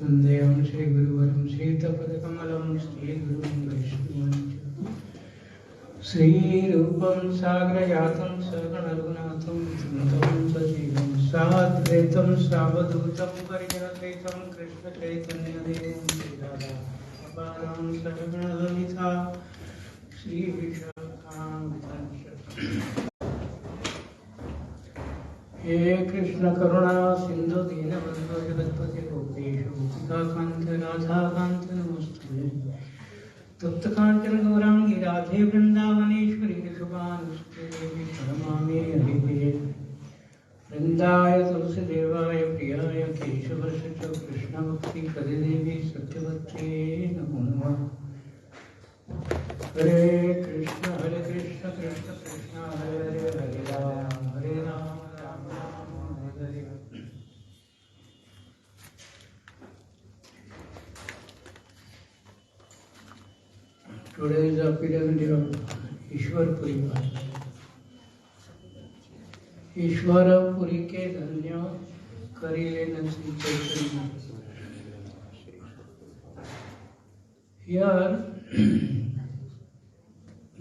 वंदेहं श्री गुरुवरं श्रीतपदकमलं श्रीगुरुं वैष्णवं श्रीरूपं साग्रजातं सगणरघुनाथं विष्णुं सजीवं साद्वैतं सावधूतं परिजनसहितं कृष्णचैतन्यदेवं श्रीराधापादां सहगणललिता श्रीविशाखान्वितांश्च हे कृष्ण करुणा सिंधु दीनबंधु जगत्पते गोपेश गोपिकाकांत राधाकांत नमस्ते तप्त कांचन गौरांगी राधे वृंदावनेश्वरी शुभानुष्ठे देवी प्रणमामि हरिप्रिये वृंदाय तुलसीदेवाय प्रियाय केशवस्य च कृष्ण भक्ति पदे देवी सत्यवत्ये नमो नमः हरे Krishna Krishna Krishna Hare Hare Hare Ram Today is the epidemic of Ishvara Puri. Ishvara Puri के धन्य करिले नसी चैतन्य. Here,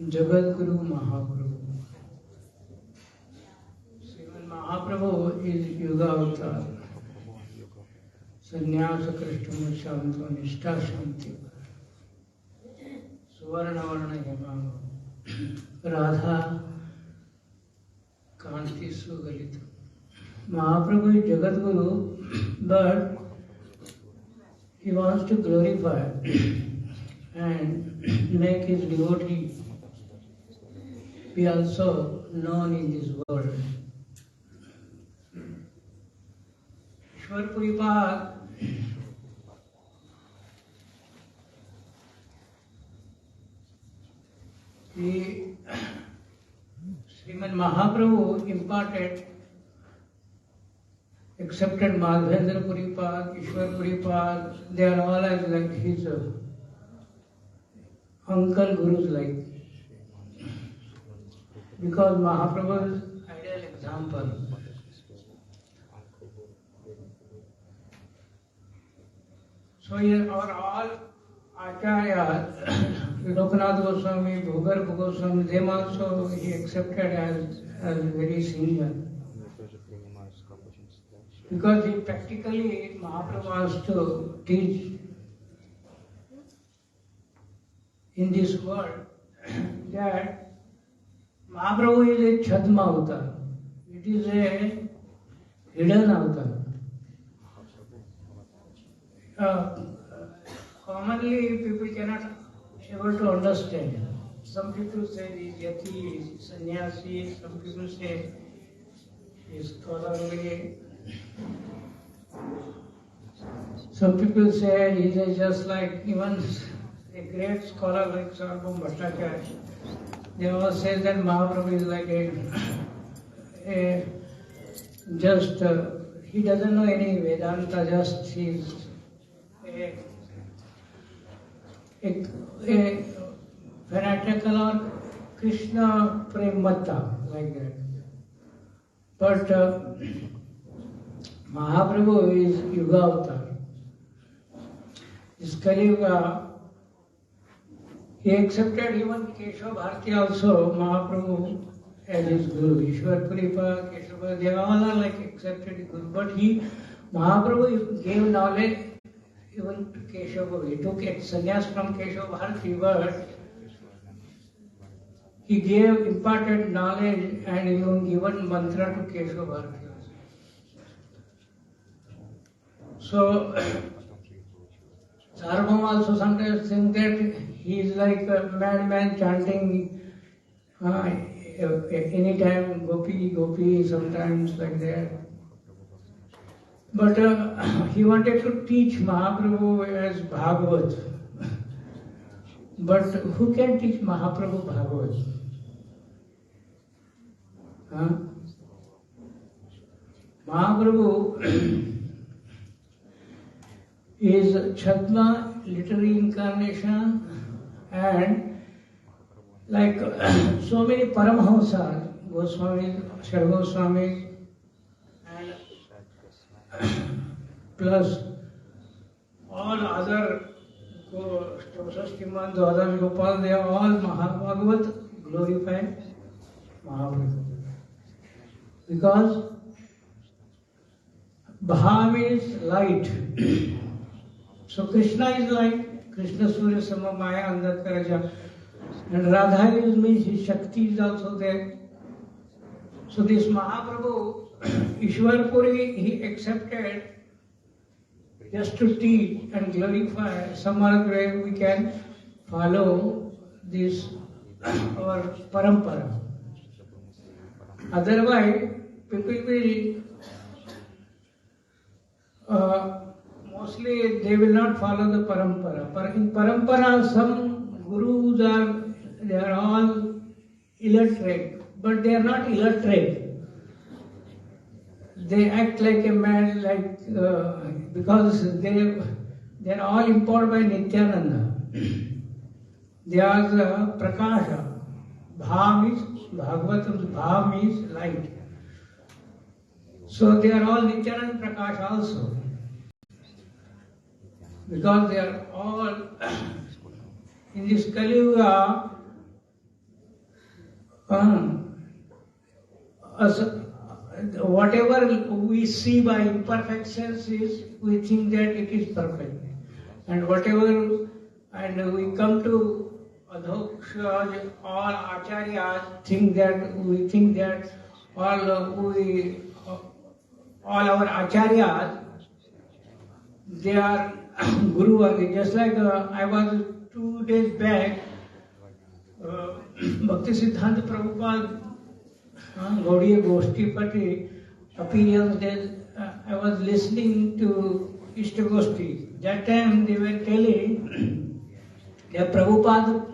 Jagat Guru Mahaprabhu. Sriman Mahaprabhu is Yuga Avatar. Sannyasa Krishnam Shanto Nishta Shanti. Suvarna Varna Hemanga. Radha Kanti Sugalita. Mahaprabhu is Jagat Guru, but he wants to glorify and make his devotee be also known in this world. Ishvara Puri Srimad Mahaprabhu imparted, accepted Madhavendra Puri, Ishvara Puri, they are all as like his uncle gurus like. Because Mahaprabhu's ideal example. So here are all Acharyas, Lokanath Goswami, Bhugarabha Goswami, them also he accepted as very senior. Because he practically, Mahaprabhu wants to teach in this world that Mahaprabhu is a Chhatma avatar. It is a hidden avatar. Commonly people cannot able to understand. Some people say he is yati, he is sannyasi, some people say he is scholarly. Some people say he is just like even a great scholar like Bhakti. They all say that Mahaprabhu is like he doesn't know any Vedanta, just he is a fanatical or Krishna prema, like that. But Mahaprabhu is Yuga Avatar. This Kali Yuga, he accepted even Keshav Bharati also, Mahaprabhu as his Guru. Ishvara Puri, Keshav, they all are like accepted Guru. But Mahaprabhu gave knowledge even to Keshav. He took sannyas from Keshav Bharati, but he gave imparted knowledge and even given mantra to Keshav Bharati. So, Sarvabhauma also sometimes think that he is like a madman chanting anytime Gopi, Gopi, sometimes like that. But he wanted to teach Mahaprabhu as Bhagavat. But who can teach Mahaprabhu Bhagavat? Mahaprabhu is Chhatma, literary incarnation, and like so many Paramahamsas, Goswamis, Shar Goswamis, and plus all other Stosastiman, other Gopal, they are all Bhagavat glorified Mahaprabhu. Because Bhav is light. So Krishna is light. Krishna Surya Sama Maya Andat Karaja. And Radha means his Shakti is also there. So this Mahaprabhu, Ishvara Puri, he accepted just to teach and glorify. Some other way we can follow this our parampara. Otherwise, people will mostly they will not follow the parampara. In parampara, some gurus they are all illiterate, but they are not illiterate. They act like a man, because they are all impounded by Nityananda. They are the Prakasha. Bhav is Bhagavatam's Bhav is light. So they are all Nityananda Prakasha also. Because they are all in this Kali Yuga, whatever we see by imperfections is, we think that it is perfect. And whatever, and we come to adhoksha, all acharyas we think that all our acharyas, they are Guruvarga. Just like I was 2 days back, Bhakti Siddhanta Prabhupada Gaudiya Goshti Pati appearance days, I was listening to Ishta Goshti. That time they were telling that Prabhupada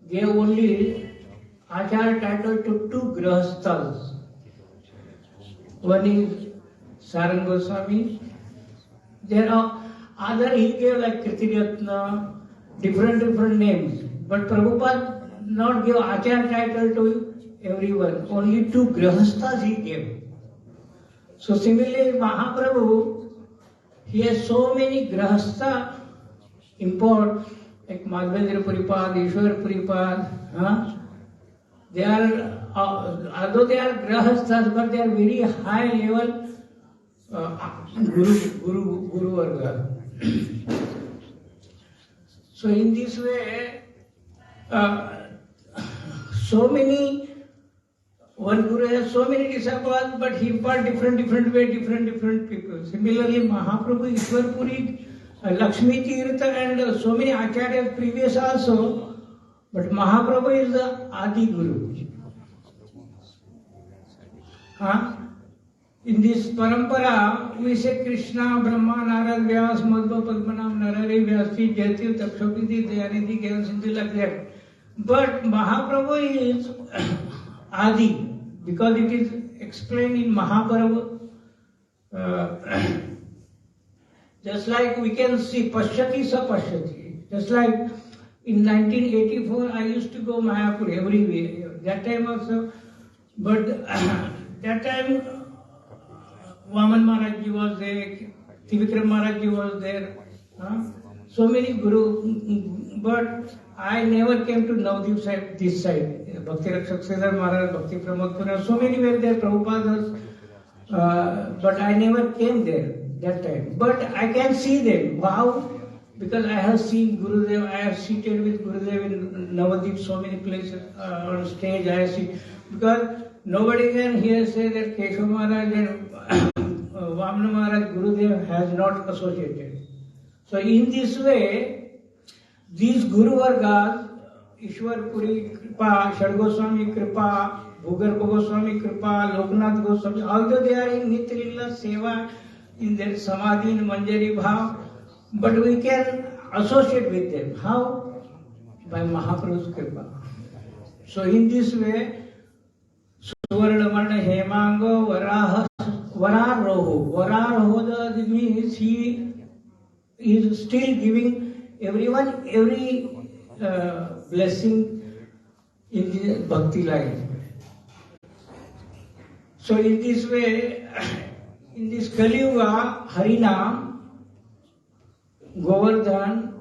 gave only Acharya title to 2 Grahasthas. One is Sarang Goswami. There are other he gave like Kirtiratna, different names. But Prabhupada not give Acharya title to everyone. Only 2 Grahasthas he gave. So similarly, Mahaprabhu, he has so many Grahastha import, like Madhavendra Puri, Ishvara Puri. They are, although they are Grahasthas, but they are very high level Guruvarga. So in this way, so many, one Guru has so many disciples, but he impart different way, different people. Similarly, Mahaprabhu, Ishvara Puri, Lakshmi Tirtha, and so many acharyas previous also, but Mahaprabhu is the Adi Guru. In this parampara, we say Krishna, Brahma, Narad, Vyas, Madhva, Padmanam, Narari, Vyasi, Jayati, Takshapiti, Dayanidhi, Gyan, Sindhi, like that. But Mahaprabhu is Adi, because it is explained in Mahaprabhu. Just like we can see Pashyati Sa Pashyati. Just like in 1984, I used to go Mayapur every year. That time also, but that time Vaman Maharaj Ji was there, Trivikram Maharaj Ji was there. So many Guru, but I never came to Navadvip side, this side. Bhakti Rakshak Sridhar Maharaj, Bhakti Pramod Puri, so many were there, Prabhupada, but I never came there that time. But I can see them. Wow! Because I have seen Gurudev, I have seated with Gurudev in Navadvip, so many places on stage. I have seen, because nobody can here say that Keshav Maharaj and Vamana Maharaj, Gurudev has not associated. So in this way, these Guru Vargas, Ishvara Puri Kripa, Shad Goswami Kripa, Bhugarpa Goswami Kripa, Loknath Goswami, although they are in Nitya Lila Seva, in their Samadhi and Manjari Bhav, but we can associate with them. How? By Mahaprabhu's Kripa. So in this way, Suvarna Varna Hemango Vararoho. Vararoho means he is still giving everyone every blessing in the bhakti life. So in this way, in this Kali Yuga, Harinam, Govardhan,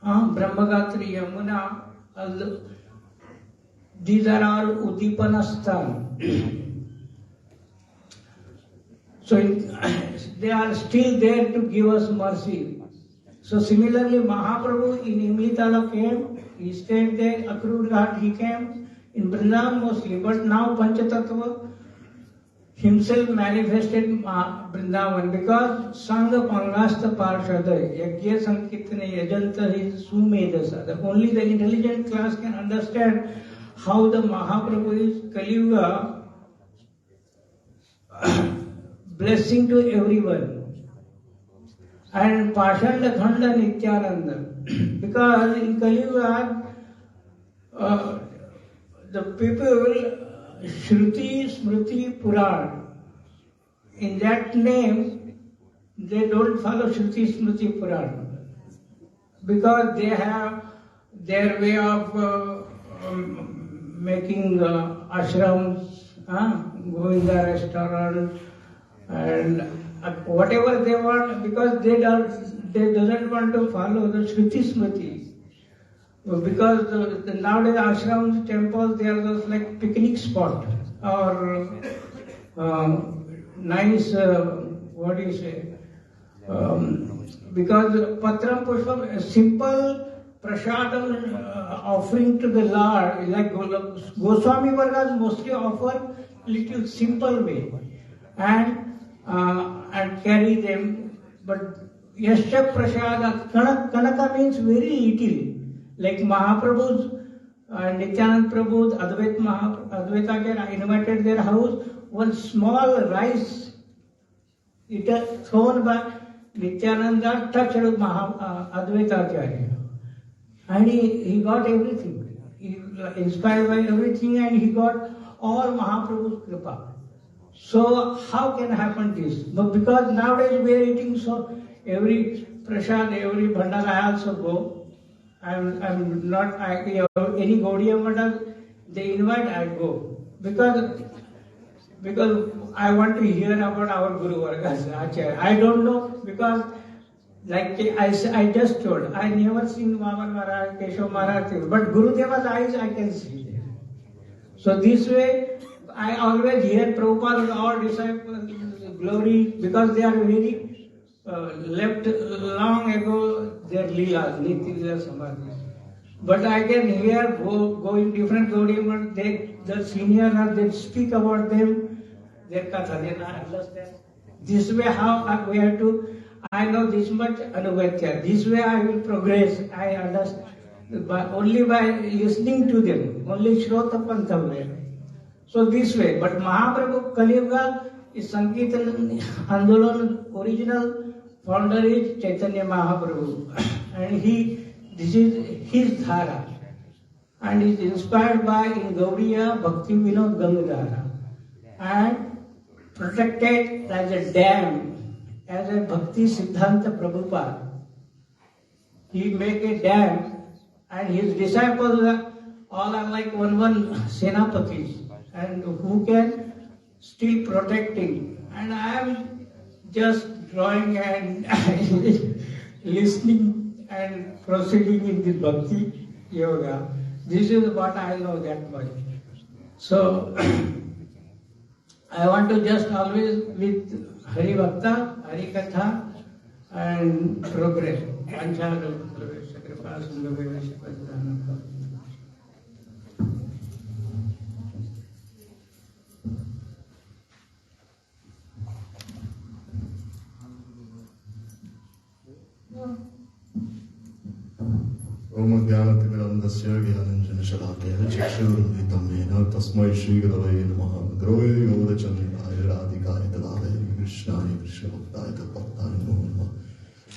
Brahmagatri, Yamuna, these are our Udipanasthan. So they are still there to give us mercy. So similarly, Mahaprabhu in Imlitala came, he stayed there, Akrur Ghat he came, in Vrindavan mostly, but now Panchatattva himself manifested Vrindavan, because Sangha Pangasta Parshada, Yagya Sankirtana Yajanta is Sumedasa. Only the intelligent class can understand how the Mahaprabhu is Kali Yuga blessing to everyone. And Pashanda Khanda Nityananda. Because in Kali Yuga, the people, Shruti, Smriti, Puran, in that name, they don't follow Shruti, Smriti, Puran. Because they have their way of making ashrams, going to the restaurant, and whatever they want, because they doesn't want to follow the Shruti Smriti. Because nowadays ashrams, temples, they are just like picnic spot, or nice, what do you say? Because Patram Pushpam, a simple prasadam offering to the Lord, like Goswami Vargas mostly offer little simple way and carry them. But Yasya Prasada, Kanaka means very little. Like Mahaprabhu's, Nityanand Prabhu's, Advaitacharya invited their house, one small rice, it thrown by Nityananda, touched Advaitacharya. And he got everything. He inspired by everything and he got all Mahaprabhu's kripa. So how can happen this? But because nowadays we are eating, so every prasad, every bhandara I also go. I'm not, any Gaudiya Mathas, they invite, I go. Because I want to hear about our Guruvarga's Acharya. I don't know, because like I just told, I never seen Vaman Maharaj, Keshav Maharaj, but Gurudeva's eyes I can see there. So this way, I always hear Prabhupada's all disciples, glory, because they are very left long ago their Leela, Niti Leela Samadhi. But I can hear going different Gaudiya, the senior, they speak about them, their Katha, they understand. This way how we have to, I know this much Anugatya. This way I will progress, I understand. Only by listening to them, only Shrota Panthavya. So this way, but Mahaprabhu Kali Yuga is Sankirtan Andolan, original founder is Chaitanya Mahaprabhu. And this is his dhara. And is inspired by in Gaudiya Bhakti Vinod Gangadhara. And protected as a dam, as a Bhakti Siddhanta Prabhupada. He make a dam and his disciples all are like one senapatis. And who can still protecting. And I am just drawing and listening and proceeding in the Bhakti Yoga. This is what I know that much. So, I want to just always with Hari Bhakta, Hari Katha and progress. Om Jnanatimirandasya Jnananjana Shalakaya Chakshurumritam Yena Tasmai Shri Gurave Namaha Gurave Gaurachandaya Radhikaya Tadavaya Krishnaya Krishna Bhaktaya Tadbhaktaya Namo Namaha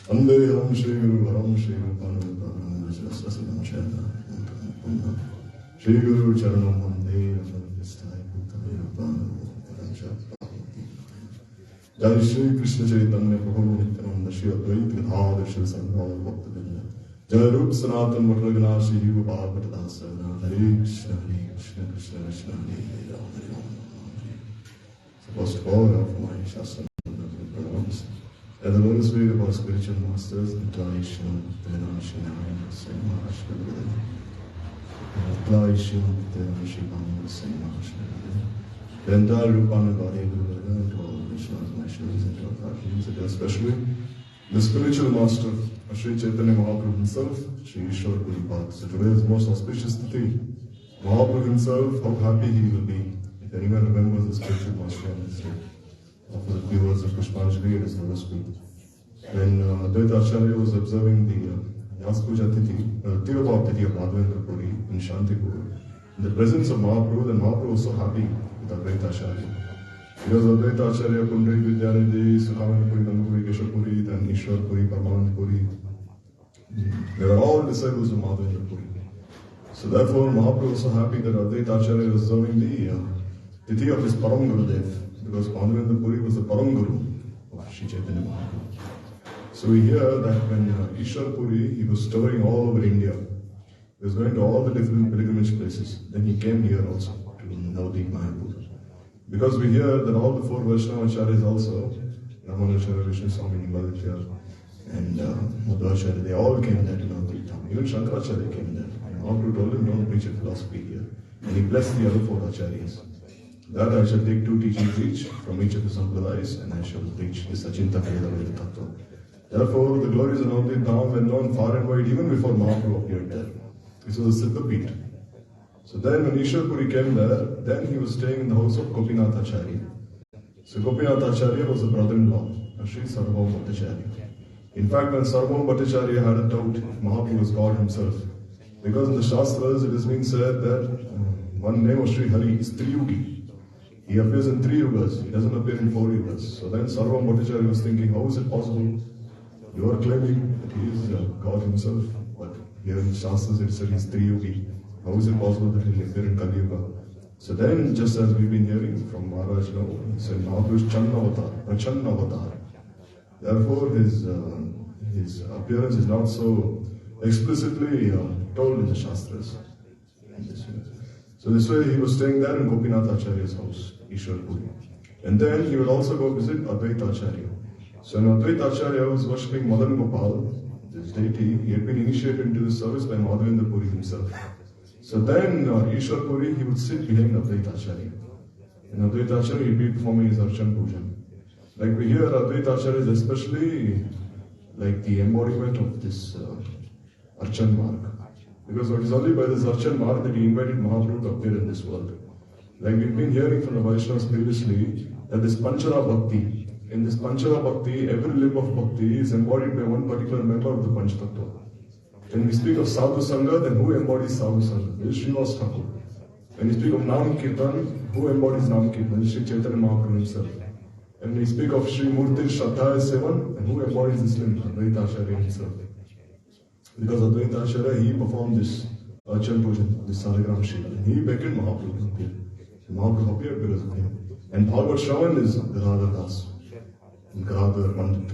Ande Om Shri Guru Varam Shri Rupanam Vajrasasinam Chayana Shri Guru Charanam Vande Namavisthaya Bhutaya Rupanam Jai Shri Krishna Chaitanya Prabhu Nityananda Shri Advaita Gadadhar Shri Sangha Bhaktivedanta Jai Rup Sanatan Vatraganashi Bhagavad Dasana Hare Krishna Krishna Krishna Hare Ram. Supposed to all of my Shastra pronouns. And the Lord's way of our spiritual masters, Intonation, Tenation, and Saint Maharaj.Bhaktivedanta. Intonation, Tenation, and Saint Maharaj.Bhaktivedanta. The entire Rupan body of Guruvarga and to all Vishwas, my Shris, and to our Fathers, and especially the spiritual master, Sri Chaitanya Mahaprabhu himself, Sri Ishvara Puri. So today's most auspicious day. Mahaprabhu himself, how happy he will be if anyone remembers the spiritual master on this day. After the few words of Pushpanjali, it is never speak. When Advaita Acharya was observing the Yaspuja Tithi, Tirabhav Tithi of Madhavendra Puri in Shantipur, in the presence of Mahaprabhu, then Mahaprabhu was so happy with Advaita Acharya. Because Advaita Acharya, Pundrik Vidyanidhi, Sukhavana Puri, Nandapuri, Keshav Puri, then Ishvara Puri, Premananda Puri, they were all disciples of Madhavendra Puri. So therefore, Mahaprabhu was so happy that Advaita Acharya was observing the Tithi of his Param Gurudev, because Madhavendra Puri was the Param Guru of Sri Chaitanya Mahaprabhu. So we hear that when Ishvara Puri, he was touring all over India. He was going to all the different pilgrimage places. Then he came here also to Navadvip Mayapur. Because we hear that all the four Vaishnava Acharyas also, Ramanacharya, Vishnu Swami, Nimbadacharya, and Madhvacharya, they all came there to Navadvip. Even Shankaracharya came there. And Mahaprabhu told him, don't preach a philosophy here. And he blessed the other four Acharyas. That I shall take 2 teachings each, Panichaka Sampradayas, and I shall reach this Achinta Veda Veda Tattva. Therefore, the glories of Navadvip Dham were known far and wide even before Mahaprabhu appeared there. This was a Siddha Peeth. So then when Ishvara Puri came there, then he was staying in the house of Gopinath Acharya. So Gopinath Acharya was the brother-in-law of Sri Sarvabhauma Bhattacharya. In fact, when Sarvabhauma Bhattacharya had a doubt if Mahaprabhu was God himself, because in the Shastras it has been said that one name of Sri Hari is Triyugi. He appears in 3 yugas, he doesn't appear in 4 yugas. So then Sarvabhauma Bhattacharya was thinking, how is it possible? You are claiming that he is God himself, but here in the Shastras it said he is Triyugi. How is it possible that he will appear in Kali Yuga? So then, just as we've been hearing from Maharaj, he said Mahaprabhu is Prachanna Avatar. Therefore, his appearance is not so explicitly told in the Shastras. So this way he was staying there in Gopinath Acharya's house, Ishvara Puri. And then he would also go visit Advaita Acharya. So when Advaita Acharya was worshipping Madan Gopal, this deity, he had been initiated into the service by Madhavendra Puri himself. So then Ishvara Puri, he would sit behind Advaita Acharya. And Advaita Acharya, he'd be performing his Archan Pujan. Like we hear, Advaita Acharya is especially like the embodiment of this Archan Marg. Because it is only by this Archan Marg that he invited Mahaprabhu to appear in this world. Like we've been hearing from the Vaishnavas previously, that this Panchara Bhakti, in this Panchara Bhakti, every limb of Bhakti is embodied by one particular member of the Panchatattva. When we speak of Sadhu Sangha, then who embodies Sadhu Sangha? This is Srivas Thakur. When we speak of Nam Kirtan, who embodies Nam Kirtan? This is Sri Chaitanya Mahaprabhu himself. And when we speak of Sri Murti Shraddha Sevan, and who embodies this limb? Advaita Acharya himself. Because Advaita Acharya, he performed this Archan Pujan, this Saligram Shila. He beckoned Mahaprabhu to appear. Mahaprabhu appeared because of him. And Bhagavad Shravan is Giridhari Das, and Giridhari Pandit.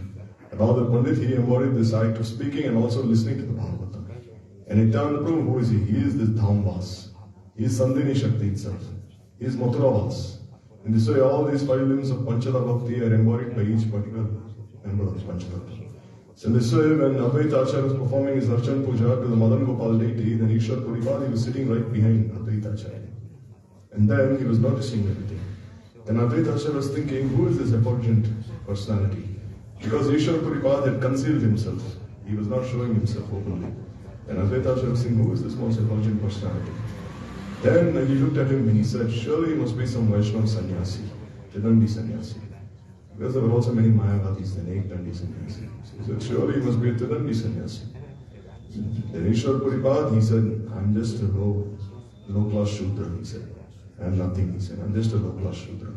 Radha Pandit, he embodied this act of speaking and also listening to the Bhagavatam. And Nityananda Prabhu, who is he? He is this Dhamvas. He is Sandhini Shakti itself. He is Mathuravas. In this way, all these 5 limbs of Panchada Bhakti are embodied by each particular member of the Panchada. So in this way, when Advaita Acharya was performing his Archan Puja to the Madan Gopal deity, then Ishvara Puri, he was sitting right behind Advaita Acharya. And then he was noticing everything. Then Advaita Acharya was thinking, who is this effulgent personality? Because Ishvara Puri had concealed himself. He was not showing himself openly. And Advaita Acharya was saying, who is this most effulgent personality? Then he looked at him and he said, surely he must be some Vaishnava sannyasi, Tidandi sannyasi. Because there were also many Mayavadis and Ekdandi sannyasi. He said, surely he must be a Tidandi sannyasi. Then Ishvara Puri, he said, I'm just a low-class Shudra, he said. I am nothing, he said, I'm just a low-class Shudra.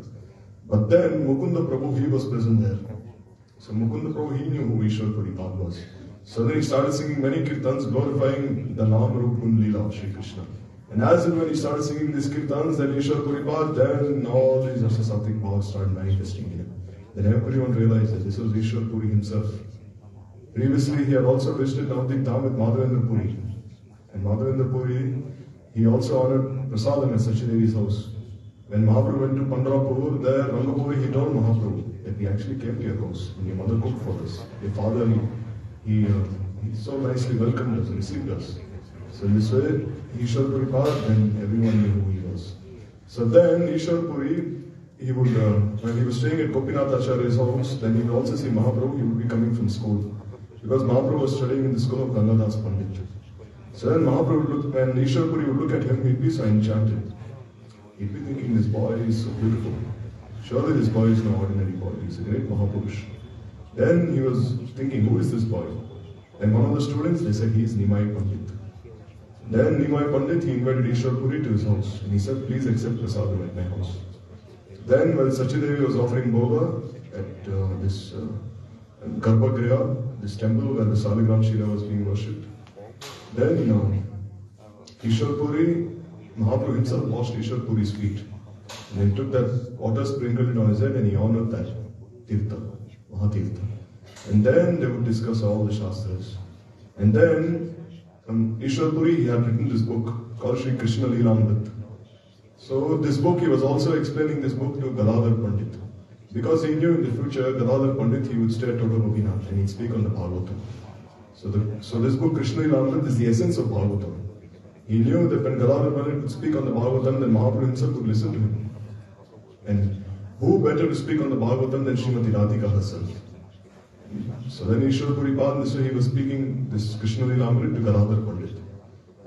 But then Mukunda Prabhu, he was present there. So Mukunda Prabhu, he knew who Ishvara Puri was. So then he started singing many kirtans glorifying the Nam Rup Gun Leela of Sri Krishna. And as and when he started singing these kirtans, then Ishvara Puri, then all these Sattvic bhavas started manifesting in him. Then everyone realized that this was Ishvara Puri himself. Previously, he had also visited Navadvip Dham with Madhavendra Puri. And Madhavendra Puri, he also honored Prasadam at Sachidevi's house. When Mahaprabhu went to Pandharpur, there Rangapuri, he told Mahaprabhu that we actually came to your house and your mother cooked for us. Your father, he so nicely welcomed us, received us. So in this way, Ishvara Puri, and everyone knew who he was. So then Ishvara Puri, he would, when he was staying at Gopinath Acharya's house, then he would also see Mahaprabhu, he would be coming from school. Because Mahaprabhu was studying in the school of Gangadas Pandit. So then Mahaprabhu would look, when Ishvara Puri would look at him, he'd be so enchanted. He'd be thinking, this boy is so beautiful. Surely this boy is no ordinary boy, he's a great Mahapurush. Then he was thinking, who is this boy? And one of the students, they said, he is Nimai Pandit. Then Nimai Pandit, he invited Ishvara Puri to his house. And he said, please accept prasadam at my house. Then when Sachidevi was offering Bhoga at this Garbhagriha, this temple where the Saligram Shila was being worshipped, then Ishvara Puri, Mahaprabhu himself washed Ishvara Puri's feet. And he took that water, sprinkled it on his head, and he honored that Tirtha, Mahatirtha. And then they would discuss all the Shastras. And then Ishvara Puri, he had written this book called Sri Krishna Leelamrit. So this book, he was also explaining this book to Gadadhar Pandit. Because he knew in the future, Gadadhar Pandit, he would stay at Toto Gopinath and he'd speak on the Bhagavatam. So this book, Krishna Leelamrit, is the essence of Bhagavatam. He knew that when Gadadhar Pandit would speak on the Bhagavatam, then Mahaprabhu himself would listen to him. And who better to speak on the Bhagavatam than Srimati Radhika herself? So then Ishvara Puri this way he was speaking this Krishna Lila Amrit to Gadadhar Pandit.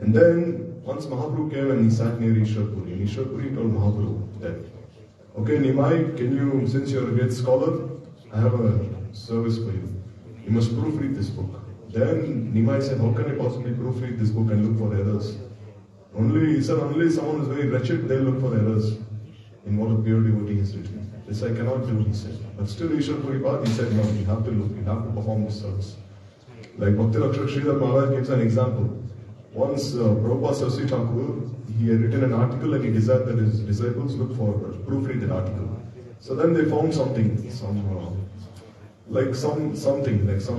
And then once Mahaprabhu came and he sat near Ishvara Puri, and Ishvara Puri told Mahaprabhu that, okay Nimai, can you, since you're a great scholar, I have a service for you. You must proofread this book. Then Nimai said, how can I possibly proofread this book and look for errors? He said, only someone who is very wretched, they'll look for errors in what a pure devotee has written. This I cannot do, he said. But still Ishvara Puri he said, no, you have to look, you have to perform this service. Like Bhakti Rakshak Sridhar Maharaj gives an example. Once Prabhupada Saraswati Thakur, he had written an article and he desired that his disciples look for, proofread that article. So then they found something, some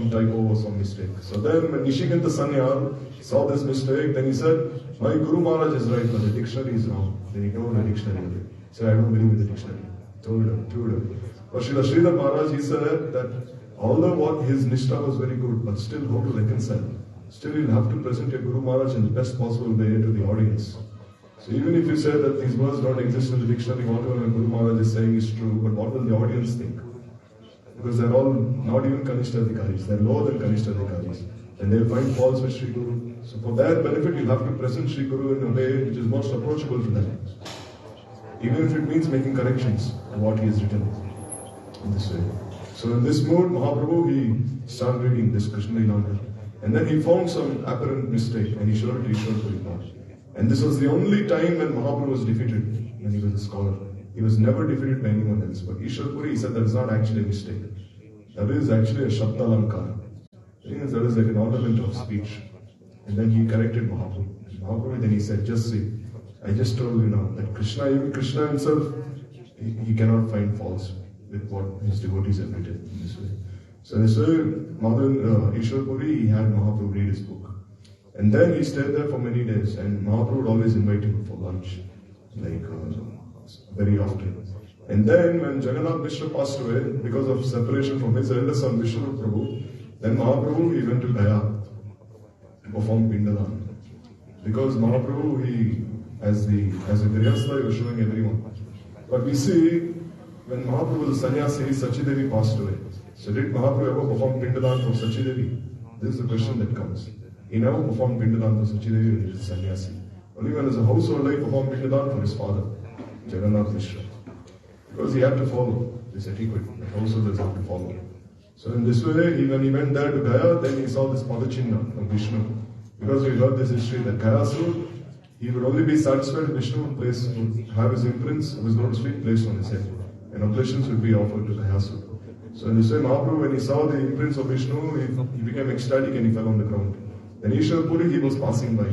typo or some mistake. So then when Nishikanta Sanyal saw this mistake, then he said, my Guru Maharaj is right, but the dictionary is wrong. Then he told the dictionary. He said, I don't believe in the dictionary. Told him. But Sridhar Maharaj, he said that although what his Nishtha was very good, but still how to reconcile. Still you'll have to present your Guru Maharaj in the best possible way to the audience. So even if you say that these words don't exist in the dictionary, whatever Guru Maharaj is saying is true, but what will the audience think? Because they're all not even Kanishta Adhikaris, they're lower than Kanishta Adhikaris. And they'll find faults with Sri Guru. So for their benefit, you'll have to present Sri Guru in a way which is most approachable to them. Even if it means making corrections to what he has written in this way. So in this mood, Mahaprabhu, he started reading this Krishna Lila. And then he found some apparent mistake and he showed it to Ishvara Puri. And this was the only time when Mahaprabhu was defeated, when he was a scholar. He was never defeated by anyone else. But Ishvara Puri, he said that is not actually a mistake. That is actually a Shabda Lankara. That is like an ornament of speech. And then he corrected Mahaprabhu. Mahaprabhu then he said, just see, I just told you now that even Krishna himself, he cannot find faults with what his devotees have written in this way. So this way, Ishvara Puri, he had Mahaprabhu read his book. And then he stayed there for many days, and Mahaprabhu would always invite him for lunch, very often. And then when Jagannath Mishra passed away, because of separation from his elder son Vishnu Prabhu, then Mahaprabhu, he went to Gaya to perform Pindadan. Because Mahaprabhu, he, as a Grihastha, he was showing everyone. But we see, when Mahaprabhu was a sannyasi, Sachidevi passed away. So did Mahaprabhu ever perform Pindadan for Sachidevi? This is the question that comes. He never performed Pindadan for Sachidevi when he was a sannyasi. Only when as a householder, he performed Pindadan for his father, Jagannath Mishra. Because he had to follow this etiquette, the householders have to follow. So in this way, when he went there to Gaya, then he saw this Padachinna of Vishnu. Because we heard this history that Gayasur, he would only be satisfied if Vishnu would have his imprints of his lotus feet placed on his head. And oblations would be offered to Gayasur. So in this way, Mahaprabhu, when he saw the imprints of Vishnu, he became ecstatic and he fell on the ground. Then Ishvara Puri, he was passing by.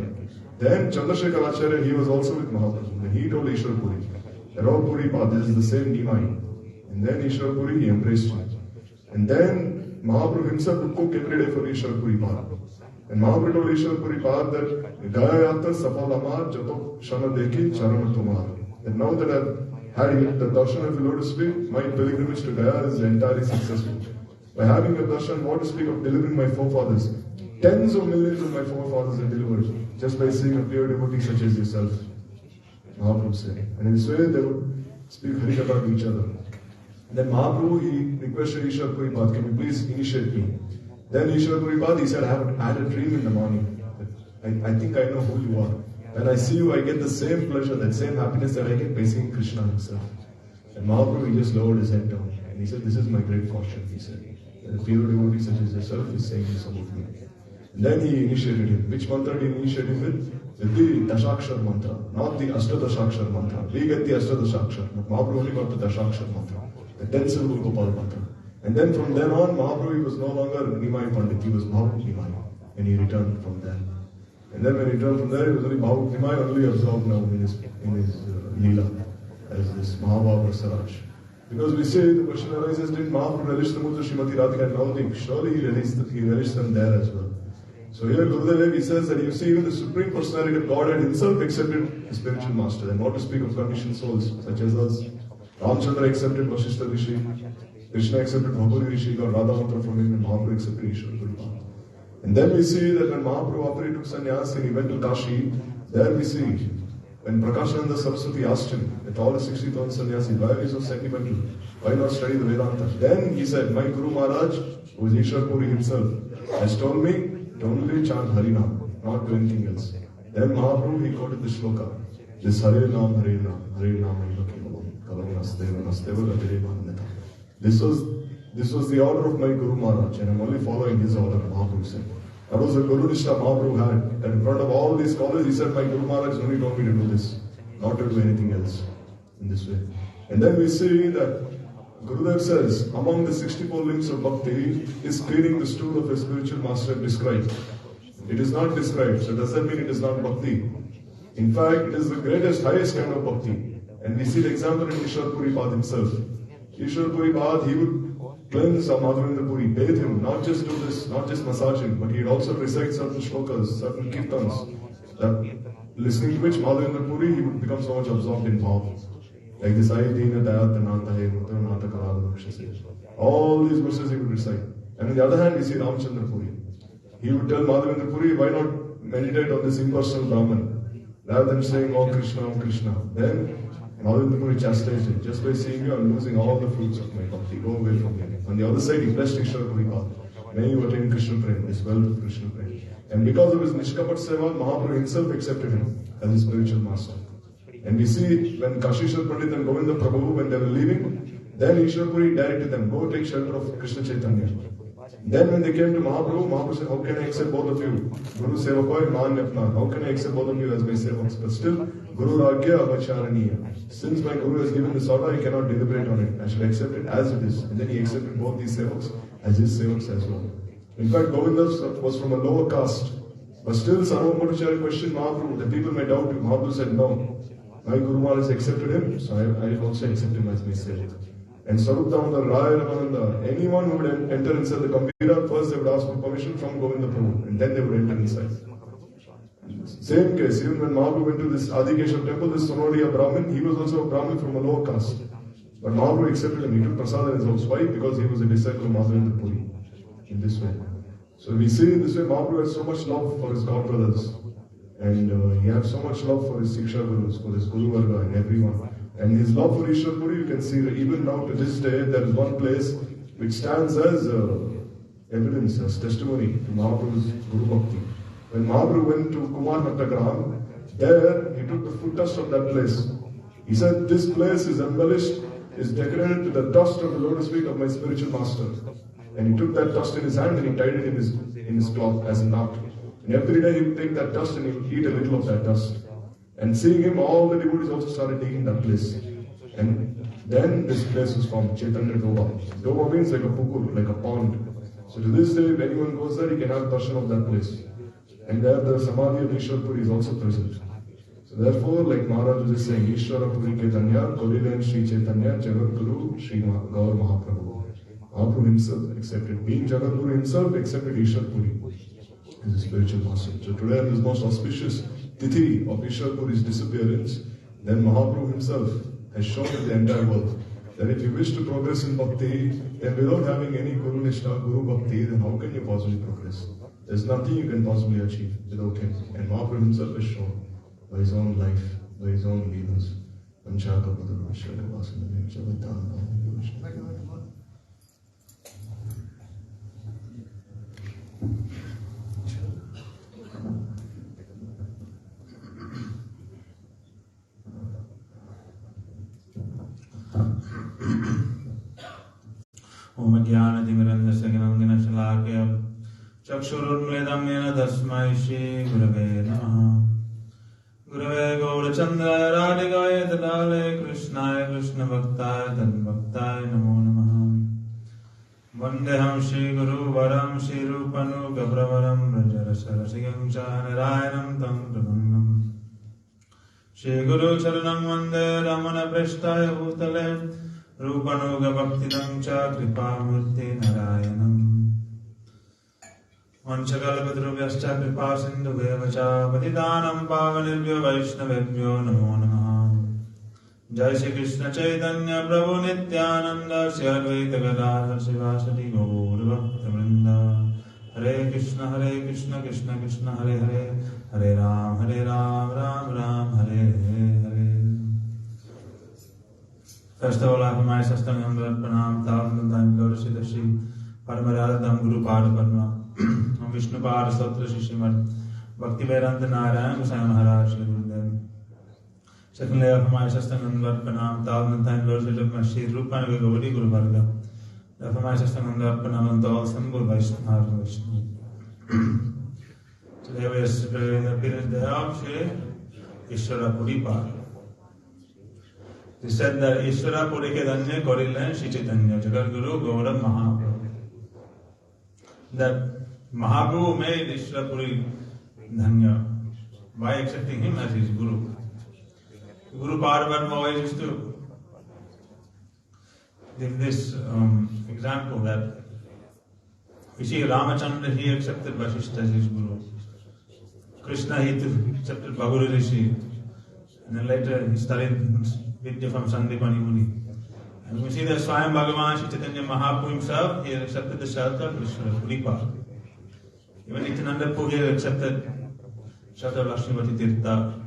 Then Chandrasekhar Acharya, he was also with Mahaprabhu. Then he told Ishvara Puri, Puri, this is the same Nimai. And then Ishvara Puri, he embraced him. And then Mahaprabhu himself would cook every day for Ishvara Puri. And Mahaprabhu told Ishvara Puri that Gaya Yatta Safalamar Jato Shana Deki Charana Tumar. That now that I've had the darshan of the lotus feet, my pilgrimage to Gaya is entirely successful. By having a darshan, what to speak of delivering my forefathers? Tens of millions of my forefathers are delivered just by seeing a pure devotee such as yourself. Mahaprabhu said. And in this way, they would speak Harikatha to each other. Then Mahaprabhu, he requested Ishvara Puri, can you please initiate me? Then Ishvara Puri, he said, I had a dream in the morning. I think I know who you are. When I see you, I get the same pleasure, that same happiness that I get by seeing Krishna himself. And Mahaprabhu, he just lowered his head down. And he said, this is my great fortune, he said. And a pure devotee such as yourself is saying this about me. And then he initiated him. Which mantra did he initiate him with? With the Dashakshar mantra, not the Ashtadashakshar mantra. We get the Ashtadashakshar, but Mahaprabhu only got the Dashakshar mantra, the 10-syllable Gopal mantra. And then from then on, Mahaprabhu was no longer Nimai Pandit, he was Bhavuk Nimai. And he returned from there. And then when he returned from there, he was only Bhavuk Nimai, only absorbed now in his Leela, as this Mahabhava Saraj. Because we say, the question arises, did Mahaprabhu relish the Mudra Srimati Radhika and Navadip? Surely he relished them there as well. So here Gurudev, he says that you see even the Supreme Personality of Godhead himself accepted the spiritual master. And not to speak of conditioned souls such as us. Ramchandra accepted Vasishtha Rishi, Krishna accepted Bhagavani Rishi, got Radha Mantra from him, and Mahaprabhu accepted Ishvara Puri. And then we see that when Mahaprabhu, after he took sannyas and he went to Kashi, there we see When Prakashananda Saraswati asked him, a tall 60,000 sannyasi, why are you so sentimental? Why not study the Vedanta? Then he said, my Guru Maharaj, who is Ishvara Puri himself, has told me to only chant Harinam, not do anything else. Then Mahaprabhu, he quoted the shloka, this Hare Nam, Hare Nam, Hare Nam, This was the order of my Guru Maharaj, and I'm only following his order, Mahaprabhu said. That was the Guru Nishtha Mahaprabhu had. And in front of all these scholars, he said, my Guru Maharaj only told me to do this, not to do anything else in this way. And then we see that Gurudev says, among the 64 limbs of Bhakti is cleaning the stool of a spiritual master described. It is not described, so does that mean it is not Bhakti? In fact, it is the greatest, highest kind of Bhakti. And we see the example in Ishvara Puri himself. Ishvara Puri he would cleanse Madhavendra Puri, bathe him, not just do this, not just massage him, but he'd also recite certain shlokas, certain kirtans, that listening to which Madhavendra Puri, he would become so much absorbed in bhav. Like this, Ayadina Dayatanantahe Mutranata Karadakshasi. All these verses he would recite. And on the other hand, we see Ramchandra Puri. He would tell Madhavendra Puri, why not meditate on this impersonal Brahman, rather than saying, oh Krishna, oh Krishna. Then Madhavendra Puri chastised him. Just by seeing you, I'm losing all the fruits of my bhakti. Go away from me. On the other side, he blessed Ishvara Puri path. May you attain Krishna prema, this wealth of Krishna prema. And because of his Nishkapat Seva, Mahaprabhu himself accepted him as his spiritual master. And we see when Kashishwar Pandit and Govinda Prabhu, when they were leaving, then Ishvara Puri directed them, go take shelter of Krishna Chaitanya. Then when they came to Mahaprabhu, Mahaprabhu said, how can I accept both of you? Guru Sevakoi, Man Yapna. How can I accept both of you as my Sevaks? But still, Guru Ragya Avacharaniya. Since my Guru has given this order, I cannot deliberate on it. I should accept it as it is. And then he accepted both these Sevaks as his Sevaks as well. In fact, Govinda was from a lower caste. But still, Sarvabhaumacharya questioned Mahaprabhu. The people may doubt you. Mahaprabhu said, no. My Guru Maharaj accepted him, so I also accept him as my Sevak. And Sarup Damodar, Raya Ramananda, anyone who would enter inside the Gambhira, first they would ask for permission from Govinda Prabhu, and then they would enter inside. Same case, even when Mahaprabhu went to this Adikeshwar temple, this Sonodiya Brahmin, he was also a Brahmin from a lower caste. But Mahaprabhu accepted him, he took prasad in his house. Why? Because he was a disciple of Madhavendra Puri. In this way. So we see in this way, Mahaprabhu had so much love for his godbrothers. And he had so much love for his Siksha Gurus, for his Guruvarga and everyone. And his love for Ishvara Puri, you can see that even now to this day, there is one place which stands as evidence, as testimony to Mahaprabhu's Guru Bhakti. When Mahaprabhu went to Kumar Nattagram, there he took the foot dust of that place. He said, this place is embellished, is decorated to the dust of the lotus feet of my spiritual master. And he took that dust in his hand and he tied it in his cloth as a knot. And every day he would take that dust and he would eat a little of that dust. And seeing him, all the devotees also started taking that place. And then this place was formed, Chaitanya Dova. Dova means like a pukur, like a pond. So to this day, if anyone goes there, he can have darshan of that place. And there the Samadhi of Ishvara Puri is also present. So therefore, like Maharaj was saying, Ishvara Puri Ketanya, Kolilan Sri Chaitanya, Jagat Guru, Sri Gaur Mahaprabhu. Mahaprabhu himself accepted. Being Jagat Guru himself accepted Ishvara Puri as a spiritual master. So today, on this most auspicious Tithi of Ishvara Puri's disappearance, then Mahaprabhu himself has shown to the entire world that if you wish to progress in Bhakti, then without having any Guru Nishtha, Guru Bhakti, then how can you possibly progress? There's nothing you can possibly achieve without him. And Mahaprabhu himself has shown by his own life, by his own leaders. Om Jnana-timirandasya gnananjana-shalakaya Chakshurunmilitam yena tasmai Shri Gurave Namaha. Gurave Gaurachandra Radhikaya Tadale Krishnaya Krishna Bhaktaya Tad-Bhaktaya Namo Namaha. Vandeham Shri Guru Varam Shri Rupanuga Pravaram Rajarasarasiyam Narayanam Tam Prabannam. Shri Guru Charanam Vande Ramana Prashtaya Bhutale Rupanuga Bhaktinam Cha Kripamurti Narayanam. Vanchakalpatrubhyascha Kripa Sindhubheva Cha Patitanam Pavanirvyo Vaishnavebhyo Namo Namaha. Jai Shri Krishna Chaitanya Prabhu Nityananda Shri Advaita Gadadhar Sivasati Gaur Bhakta Vrinda. Hare Krishna Krishna Krishna Hare Hare Hare Ram, Ram Ram, Hare Hare. First of all, I have my Sastangam Pranam, thousand times Glories to the Shri Paramaradam Guru Pada Padma, Vishnu Pada Sotra Shri Srimad Bhaktivedanta Narayana Goswami Maharaj Shri Gurudev. Secondly, I have my Sastangam Pranam, thousand times Glories to the Shri Rupanaga Gauri Guruvarga. I have my Sastangam Pranam and all Sambhur Vaishnava Vishnu. Today we are celebrating the appearance of Shri Ishvara Puri. He said that Ishvara Puri ke danya korilen Shri Chaitanya Jagat Guru Gaurav Mahaprabhu. That Mahaprabhu made Ishvara Puri dhanya by accepting him as his Guru. Guru Bhagavan always used to give this example that you see Ramachandra, he accepted Vasishtha as his Guru. Krishna, he accepted Bhagavad Rishi. And then later he studied Vidya from Sandipani Muni. And we see that Swayam Bhagavan, Shri Chaitanya Mahaprabhu himself, he accepted the shelter of Ishvara Puri. Even Nityananda Puri accepted shelter of Lakshmipati Tirtha.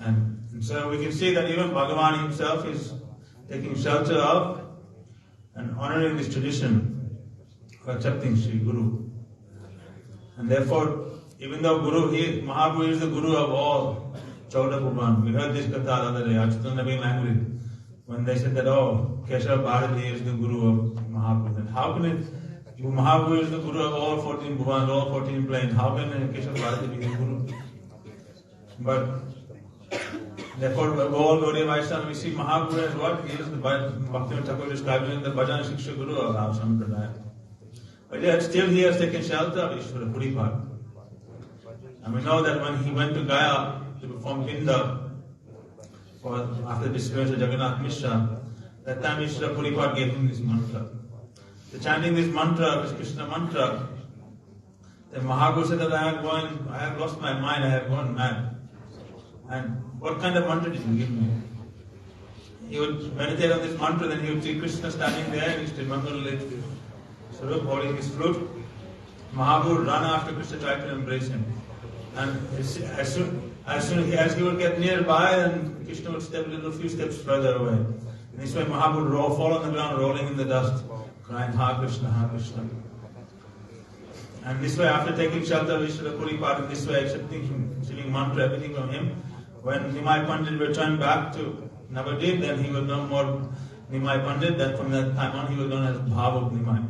And so we can see that even Bhagavan himself is taking shelter of and honoring this tradition of accepting Sri Guru. And therefore, even though Mahaprabhu is the Guru of all Chauda Bhuvan. We heard this Katha the other day, Achyutan being angry when they said that, Keshav Bharati is the Guru of Mahaprabhu. And how can it, Mahaprabhu is the Guru of all 14 Bhuvans, all 14 planes, how can Keshav Bharati be the Guru? But therefore, all Gaudiya Vaishnava, we see Mahaprabhu as what? He is the Bhaktivinoda Thakur describing the Bhajan Shiksha Guru of our Sampradaya. But yet still he has taken shelter of Ishvara Puri. And we know that when he went to Gaya to perform Pinda after the disappearance of Jagannath Mishra, that time Ishvara Puri gave him this mantra. So chanting this mantra, this Krishna mantra, then Mahaprabhu said that I have lost my mind, I have gone mad. And what kind of mantra did you give me? He would meditate on this mantra, then he would see Krishna standing there in his Trimangal Swarup holding his flute. Mahaprabhu would run after Krishna, tried to embrace him. And as soon as he would get nearby, then Krishna would step a few steps further away. And this way Mahaprabhu would fall on the ground, rolling in the dust, crying, Ha Krishna, Ha Krishna. And this way, after taking shelter of Ishvara Puri, in this way, accepting him, receiving mantra, everything from him, when Nimai Pandit returned back to Navadip, then he was no more Nimai Pandit, then from that time on he was known as Bhav of Nimai.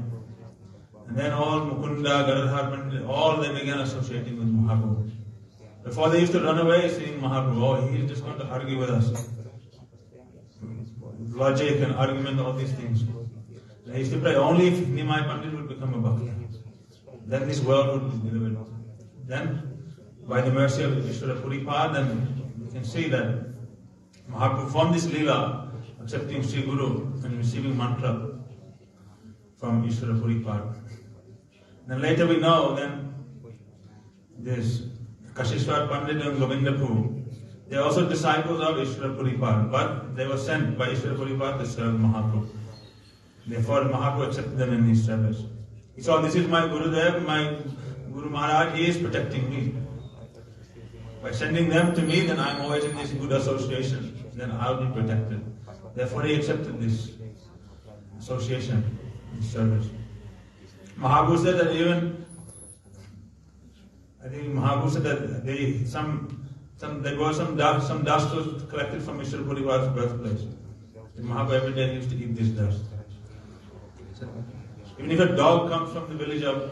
And then all Mukunda, Giridhari Pandit, all they began associating with Mahaprabhu. Before they used to run away saying Mahaprabhu, he is just going to argue with us. Logic and argument, all these things. They used to pray only if Nimai Pandit would become a Bhakti. Then this world would be delivered. Then, by the mercy of Ishvara Puri, then we can see that Mahaprabhu performed this Leela, accepting Sri Guru and receiving mantra from Ishvara Puri. Then later we know, then this Kashishwar Pandit and Govinda Prabhu, they are also disciples of Ishvara Puri, but they were sent by Ishvara Puri to serve Mahaprabhu. Therefore Mahaprabhu accepted them in his service. He saw, this is my Gurudev, my Guru Maharaj, he is protecting me. By sending them to me, then I am always in this good association, then I will be protected. Therefore he accepted this association, this service. Mahaprabhu said that Mahaprabhu said that there was some dust was collected from Ishvara Puri's birthplace. Mahaprabhu every day used to eat this dust. Even if a dog comes from the village of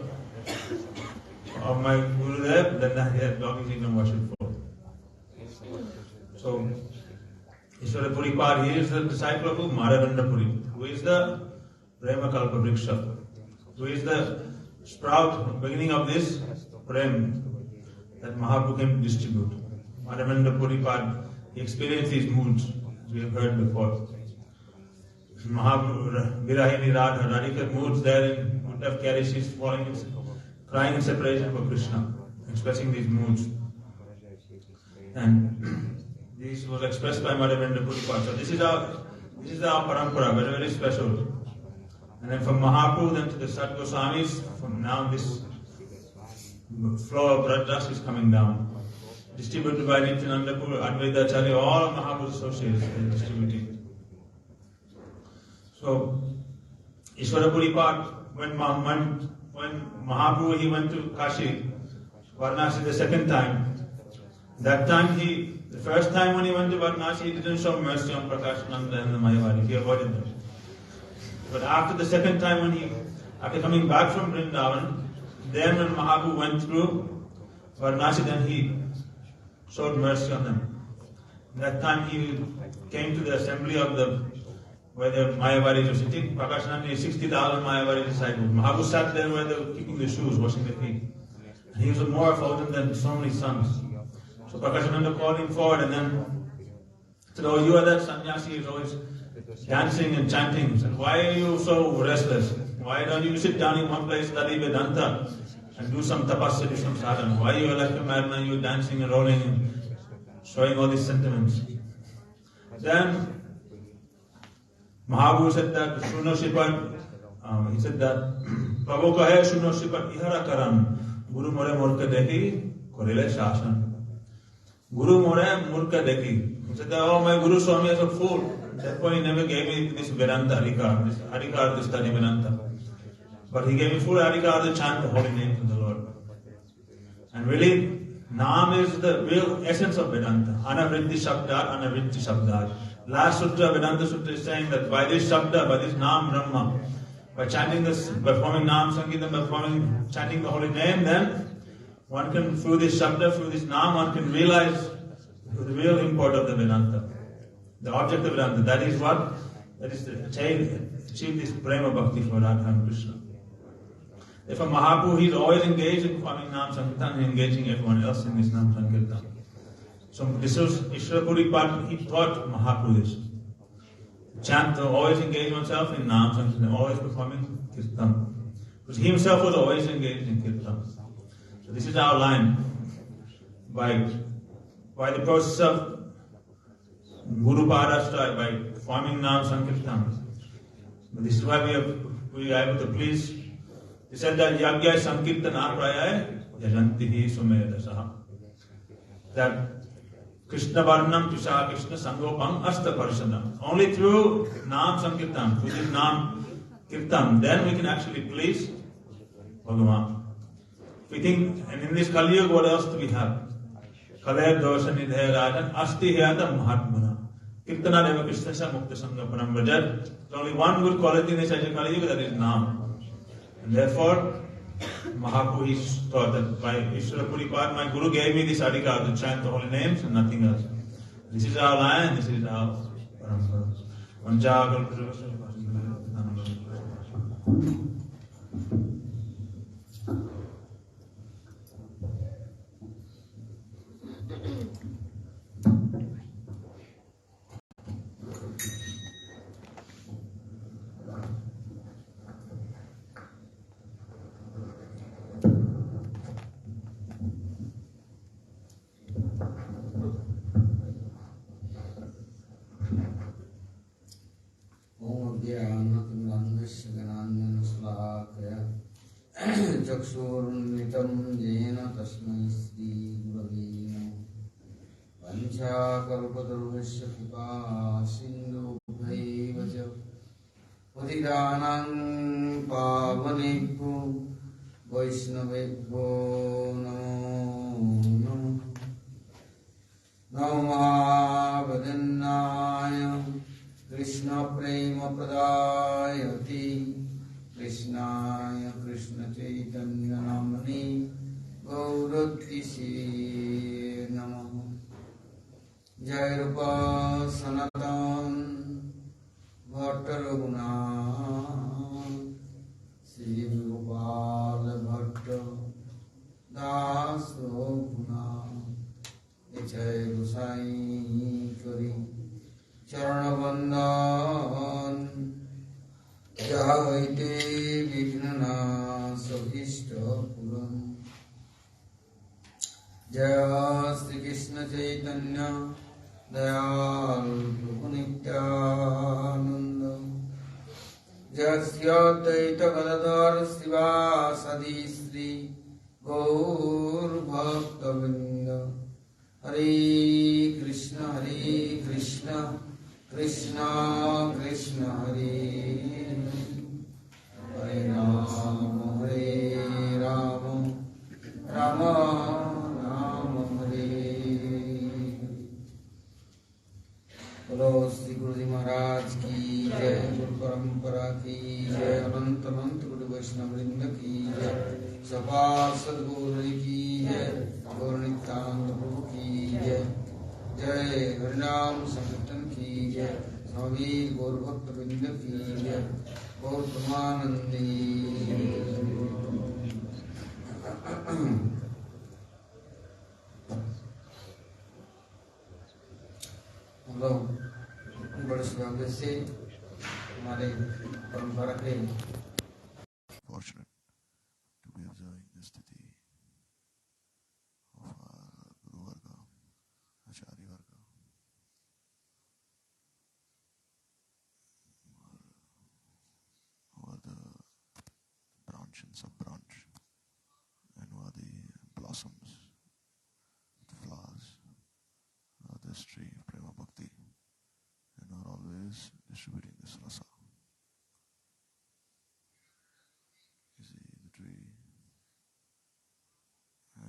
my Gurudev, then that dog is even worshipped for. So, Ishvara Puri, he is the disciple of Madhavendra Puri, who is the prema kalpa vriksha, who is the sprout, beginning of this prema that Mahaprabhu came to distribute. Madhavendra Puri, he experienced these moods, as we have heard before. Mahaprabhu, Virahini Radha, Radhika moods there in Uddhav Kari, she is crying in separation for Krishna, expressing these moods. And this was expressed by Madhavendra Puri. So this is our parampara, very, very special. And then from Mahaprabhu, then to the Sat Goswamis, from now this flow of blood dust is coming down. distributed by Nityananda Puri, Advaita Acharya, all of Mahaprabhu's associates are distributing. So, Ishvara Puri part, when Mahaprabhu he went to Kashi, Varanasi the second time, that time the first time when he went to Varanasi, he didn't show mercy on Prakashananda and the Mayavadi, he avoided them. But after the second time after coming back from Vrindavan, then when Mahaprabhu went through Varanasi, then he showed mercy on them. That time he came to the assembly of where the Mayavadis were sitting. Prakashananda is 60,000 Mayavadi disciples. Mahaprabhu sat there where they were keeping the shoes, washing their feet. And he was more effulgent than so many sons. So Prakashananda called him forward and then said, "Oh, you are that sannyasi who is always dancing and chanting. He said, why are you so restless? Why don't you sit down in one place, study Vedanta and do some tapasya, do some sadhana? Why you are like a madman, you are dancing and rolling and showing all these sentiments?" Then Mahaprabhu said that, "Shuno Shipat," he said that, "Prabhu kahe Shuno Shipat ihara karan, Guru more murka dekhi, korile shasan." Guru more murka dekhi. He said that, "Oh, my Guru saw me as a fool. Therefore he never gave me this Vedanta adhikar, to study Vedanta. But he gave me full adhikar to chant the holy names of the Lord." And really, Naam is the real essence of Vedanta. Anavritti Shabdat. Last Sutra, Vedanta Sutra is saying that by this Shabda, by this Naam Brahma, by chanting this, by performing Naam Sankirtan, by chanting the holy name, then one can, through this Shabda, through this Naam, one can realize the real import of the Vedanta. The object of Vedanta, that is to achieve this prema bhakti for Radha and Krishna. Therefore Mahaprabhu, he is always engaged in performing Naam Sankirtan and engaging everyone else in this Naam Sankirtan. So this was Ishvara Puri part, he taught Mahaprabhu this. Chant, always engage oneself in Naam Sankirtan, always performing Kirtan. Because he himself was always engaged in Kirtan. So this is our line. By the process of Guru Parashtra, by performing Naam Sankirtan. But this is why we are able to please. He said that Yagya Sankirtan Aprayaya Yajantihi Sumedasah. That Krishna Varnam Tusha Krishna Sangopam Asta Parishadam. Only through Naam Sankirtan, through this Naam Kirtan, then we can actually please Bhagavan. We think, and in this Kali Yuga, what else do we have? Kalaya Dosha Nidhaya Rajan Asti Hyata Mahatmana. Kirtana Deva Krishna Sa Mukta Sangapanam Vrajat. There's only one good quality in this Kali Yuga, that is Naam. And therefore, Mahaprabhu he taught that by Ishvara Puri part, my Guru gave me this adhikar to chant the holy names and nothing else. This is our line, this is our parampara. चक्षुरुन्मितं येन तस्मै श्रीगुरवे नमः। वञ्चाकल्पतरुभ्यश्च कृपा सिन्धुभ्यैव च पतितानां पावनेभ्यो वैष्णवेभ्यो नमो नमः। नमो महावदन्नाय कृष्णप्रेमप्रदायते कृष्णाय कृष्णचैतन्यनाम्ने गौरतिसे नमः। जय रूप सनातन भट्ट रघुनाथ श्री गोपाल भट्ट दास रघुनाथ जय गोसाई करी चरण वंदन जहाते विघ्ननाशभीष्ट पुरं। जय श्री कृष्ण चैतन्य दयाल प्रभु नित्यानंद। जय Shri Advaita Gadadhar श्रीवासदि Shri Gaur भक्तवृंद। Hare Krishna, Krishna Krishna, Hare Hare Rama, Rama Rama, Hare. बोलो श्री गुरु जी महाराज की जय, गुरु परंपरा की जय, अनंत अनंत गुरु वैष्णव वृंद की जय, सपार सद्गुरु की जय, गौर नित्यानंद प्रभु की जय, जय हरिनाम संकीर्तन की जय, स्वामी गौर भक्त वृंद की जय, गौर परमानंदी। हम लोग बड़े सौभाग्य से हमारे परंपरा के Fortunate to be observing this tithi of our Guruvarga, Acharya Varga, who are the branch and sub-branch, and who are the blossoms, the flowers of this tree of prema bhakti, and are always distributing this rasa. You see, the tree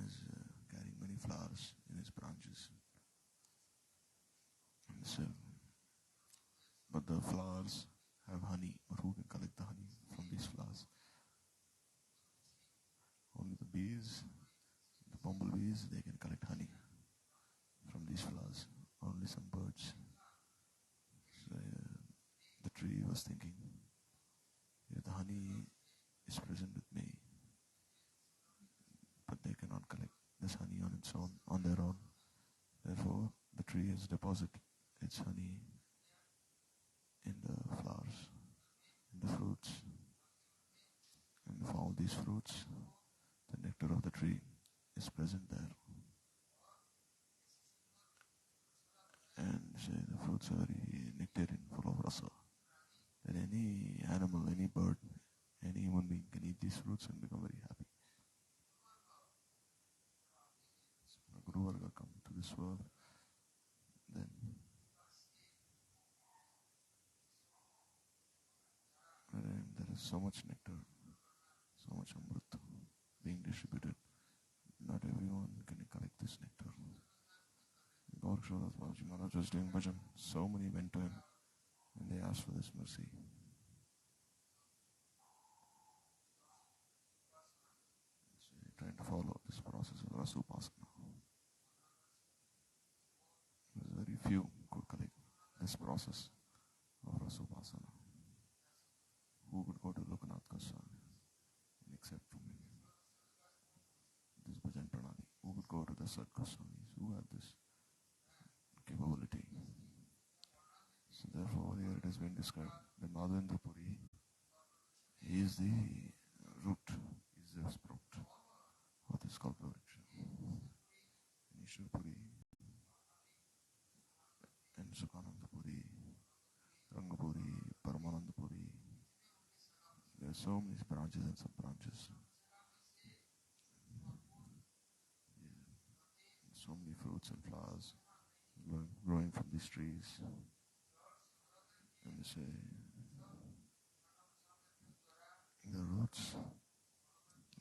is carrying many flowers in its branches. And so, but the flowers have honey, but who can collect the honey from these flowers? Only the bees, the bumblebees, they can collect honey from these flowers. Only some birds. So, the tree was thinking, if the honey is present with me, but they cannot collect this honey on its own, on their own. Therefore, the tree has deposited its honey in the flowers, in the fruits. And for all these fruits, the nectar of the tree is present there. And say the fruits are very nectarian, full of rasa. That any animal, any bird, any human being can eat these fruits and become very happy. So when Guruvarga come to this world, then there is so much nectar, so much amrita being distributed. Not everyone can collect this nectar. Maharaj was doing bhajan. So many went to him and they asked for this mercy. So trying to follow this process of rasupasana. Very few could collect this process of rasupasana. Who could go to Lokanath Goswami and accept from him this bhajan pranali? Who could go to the Sat Goswamis? Who had this capability? So therefore here it has been described that Madhavendra Puri, he is the root, he is the sprout of this corporation. And Ishvara Puri and Sukhananda Puri, Rangapuri, Paramananda Puri, there are so many branches and sub-branches. So many fruits and flowers growing from these trees. And they say, the roots,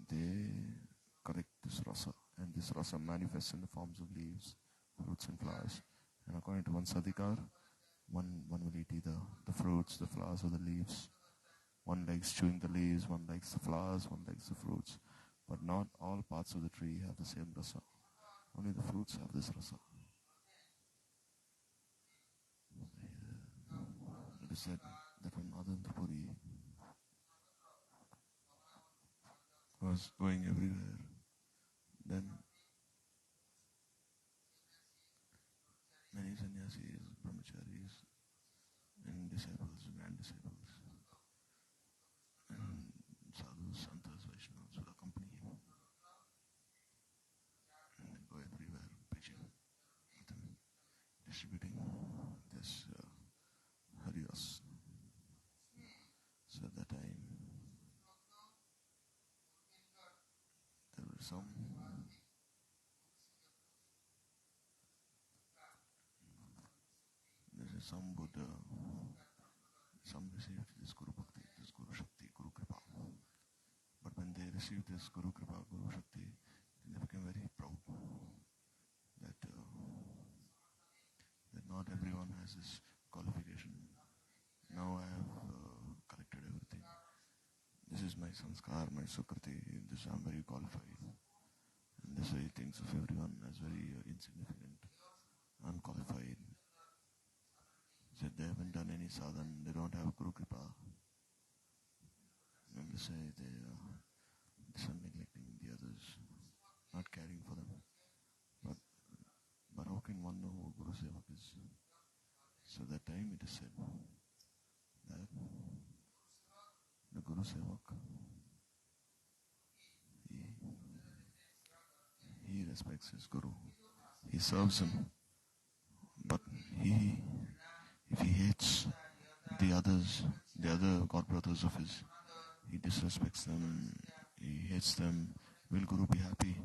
they collect this rasa, and this rasa manifests in the forms of leaves, fruits and flowers. And according to one sadhikar, one will eat either the fruits, the flowers or the leaves. One likes chewing the leaves, one likes the flowers, one likes the fruits. But not all parts of the tree have the same rasa. Only the fruits have this rasa. It is said that when Madhavendra Puri was going everywhere, then many sannyasis, brahmacharis, and disciples, grand disciples, and sadhus, antas, Vaishnavas would accompany him and go everywhere preaching with him, distributing this Haridas. So at that time, there were some some received this Guru Bhakti, this Guru Shakti, Guru Kripa. But when they received this Guru Kripa, Guru Shakti, they became very proud that not everyone has this qualification. Now I have collected everything. This is my sanskar, my sukriti, this I am very qualified. And this way he thinks of everyone as very insignificant, unqualified. He said they haven't done any sadhana, they don't have Guru Kripa. And they say they are neglecting the others, not caring for them. But how can one know who Guru Sevak is? So that time it is said that the Guru Sevak, he respects his Guru, he serves him, but if he hates the others, the other godbrothers of his, he disrespects them, he hates them, will Guru be happy?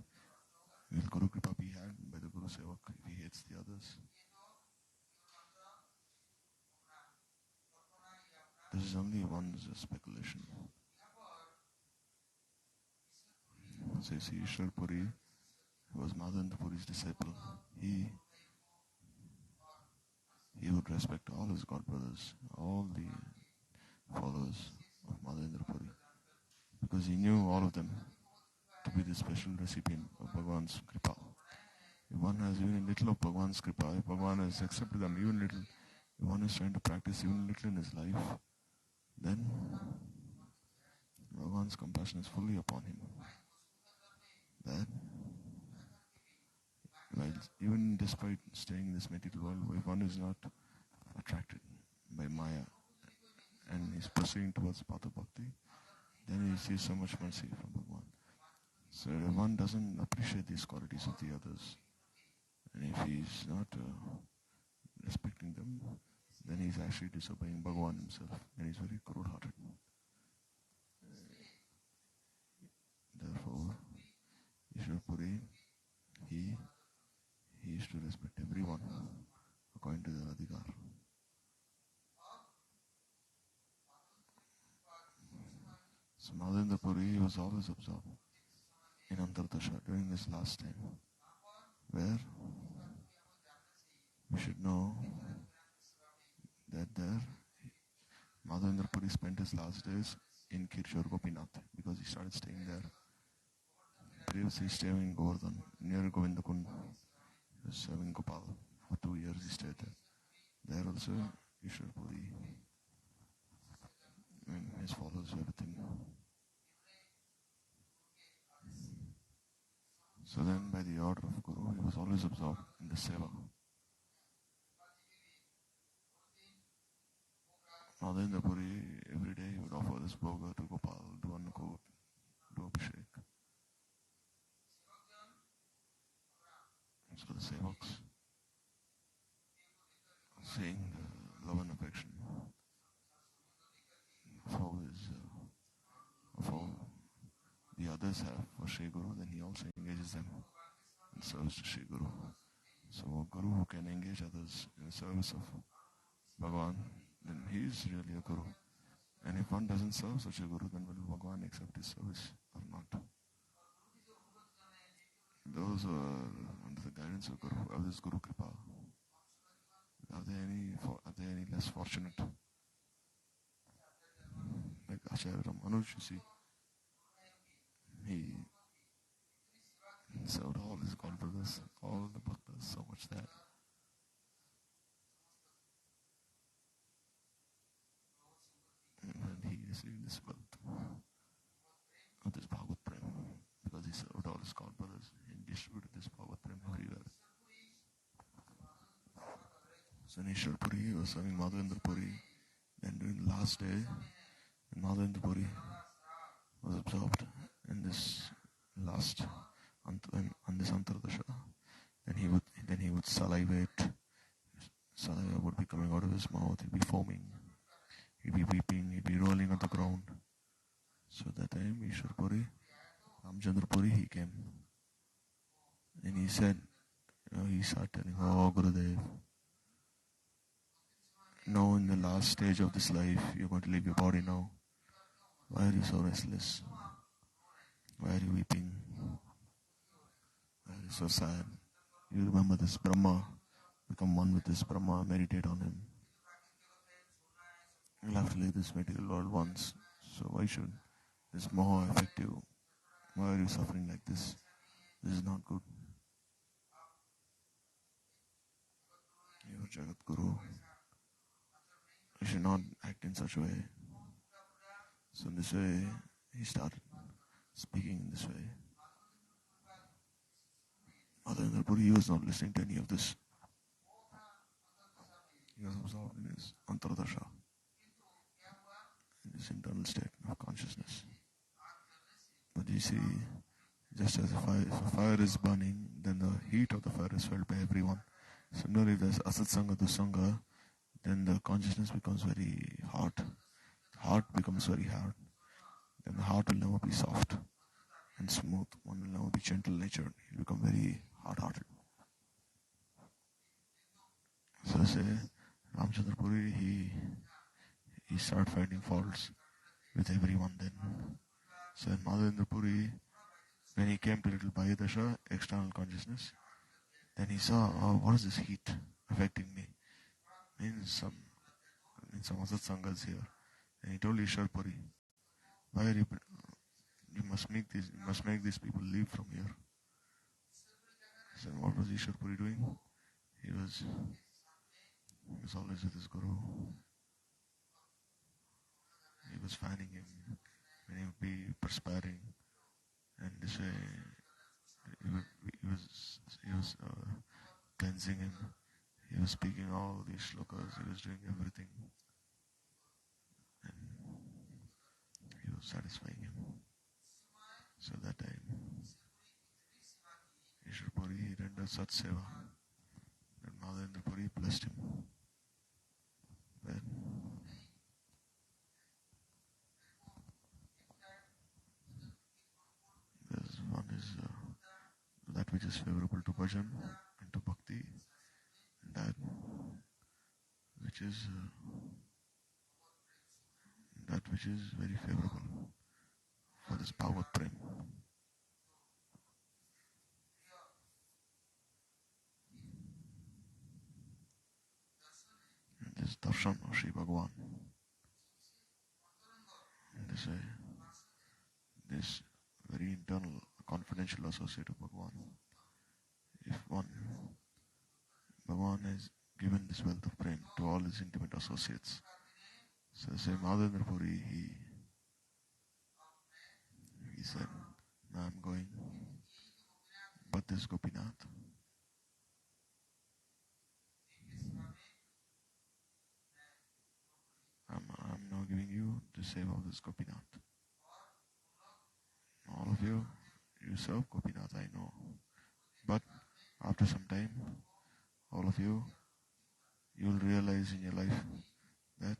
Will Guru Kripa be had by the Guru Sevak if he hates the others? This is only one's speculation. So you see, Ishvara Puri was Madhavendra Puri's disciple. He would respect all his godbrothers, all the followers of Madhavendra Puri, because he knew all of them to be the special recipient of Bhagavan's Kripa. If one has even a little of Bhagavan's Kripa, if Bhagavan has accepted them even little, if one is trying to practice even little in his life, then Bhagavan's compassion is fully upon him. That even despite staying in this material world, if one is not attracted by Maya and is proceeding towards path of bhakti, then he sees so much mercy from Bhagavan. So if one doesn't appreciate these qualities of the others, and if he is not respecting them, then he is actually disobeying Bhagavan himself, and he is very cruel-hearted. Therefore, Ishvara Puri, he used to respect everyone according to their adhikar. So Madhavendra Puri was always absorbed in antar dasha during this last time, where we should know that there Madhavendra Puri spent his last days in Kirshore Gopinath because he started staying there. Previously staying in Govardhan, near Govindakund. He was serving Gopal. For 2 years he stayed there. There also Ishvara Puri and his followers were with him. So then by the order of Guru, he was always absorbed in the seva. Madhavendra Puri, every day he would offer this bhoga to Gopal, do annakot, do abhishek. So the sevaks, seeing the love and affection of all the others have for Shri Guru, then he also engages them in service to Shri Guru. So a Guru who can engage others in the service of Bhagavan, then he is really a Guru. And if one doesn't serve such a Guru, then will Bhagavan accept his service or not? Those who are under the guidance of Guru, of this Guru Kripa, are they any less fortunate? Like Acharya Manuj, you see, he served all his godbrothers, all the bhaktas, so much that and he received this wealth of this Bhagavad prema because he served all his godbrothers and distributed this Bhagavad prema everywhere. So in Ishvara Puri, he was serving Madhavendra Puri. Then during the last day, when Madhavendra Puri was absorbed in this last on this antar dasha, then he would salivate. Saliva would be coming out of his mouth. He'd be foaming. He'd be weeping. He'd be rolling on the ground. So that time, Ishvara Puri, Ramchandra Puri, he came, and he said, he started telling, "Oh Gurudev, Now in the last stage of this life, you're going to leave your body now. Why are you so restless? Why are you weeping? Why are you so sad? You remember this Brahma, become one with this Brahma, meditate on him. You'll have to leave this material world once. So why should this moha affect you? Why are you suffering like this? This is not good. You are Jagat Guru. You should not act in such a way. So in this way, he started speaking in this way. Madhavendra Puri was not listening to any of this. He was absorbed in his antar dasha, in his internal state of consciousness. But you see, just as if a fire is burning, then the heat of the fire is felt by everyone. Similarly, if there's asat sangha, dusanga, then the consciousness becomes very hard. The heart becomes very hard. Then the heart will never be soft and smooth. One will never be gentle-natured. He'll become very hard-hearted. So say, Ramchandra Puri, he started finding faults with everyone then. So in Madhavendra Puri, when he came to little Bhaya-dasha, external consciousness, then he saw, oh, what is this heat affecting me? In some asat sanghas here. And he told Ishvara Puri, why are you must make these people leave from here. So what was Ishvara Puri doing? He was always with his Guru. He was fanning him when he would be perspiring, and this way he was cleansing him. He was speaking all these shlokas. He was doing everything, and he was satisfying him. So that time, Ishvara Puri rendered Sat Seva, and Madhavendra Puri blessed him. Then there's one is that which is favorable to bhajan and to bhakti, and that which is very favorable for this Bhagavad Prema. And this darshan of Sri Bhagavan. And this very internal, confidential associate of Bhagavan. If Bhagavan has given this wealth of prema to all his intimate associates. So say Madhavendra Puri, he said, now I'm going, but this Gopinath, I'm now giving you the seva of this Gopinath. All of you serve Gopinath, I know. But after some time, all of you will realize in your life that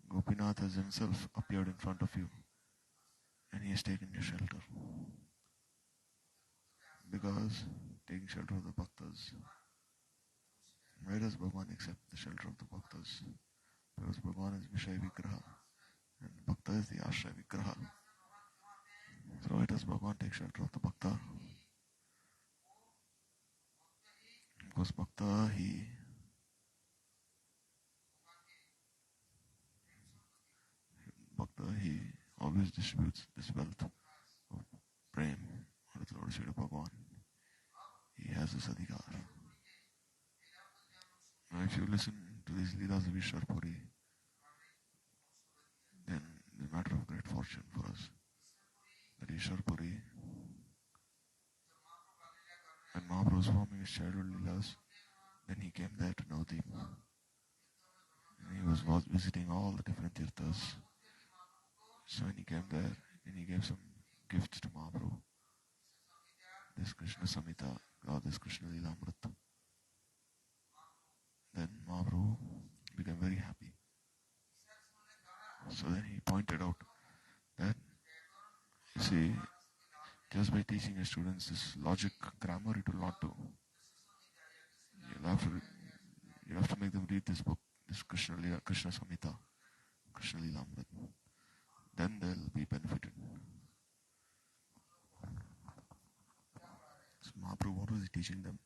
Gopinath has himself appeared in front of you and he has taken your shelter. Because taking shelter of the bhaktas, why does Bhagavan accept the shelter of the bhaktas? Because Bhagavan is Vishaya Vigraha and Bhakta is the Ashraya Vigraha. So why does Bhagavan take shelter of the Bhakta? Because Bhakta, he always distributes this wealth of prema on the Lord Sri Bhagavan. He has this adhikar. Now if you listen to these Leelas of Ishvara Puri, then it's a matter of great fortune for us that Ishvara Puri, when Mahaprabhu was forming his childhood Leelas, then he came there to Navdeep. And he was visiting all the different tirthas. So when he came there, and he gave some gifts to Mahaprabhu. This Krishna Samhita, God, this Krishna Leela Amrita. Then Mahaprabhu became very happy. So then he pointed out that, you see, just by teaching your students this logic, grammar, it will not do. You have to make them read this book, this Krishna Samhita, Krishna Lilamrit, then they'll be benefited. So Mahaprabhu, what was he teaching them?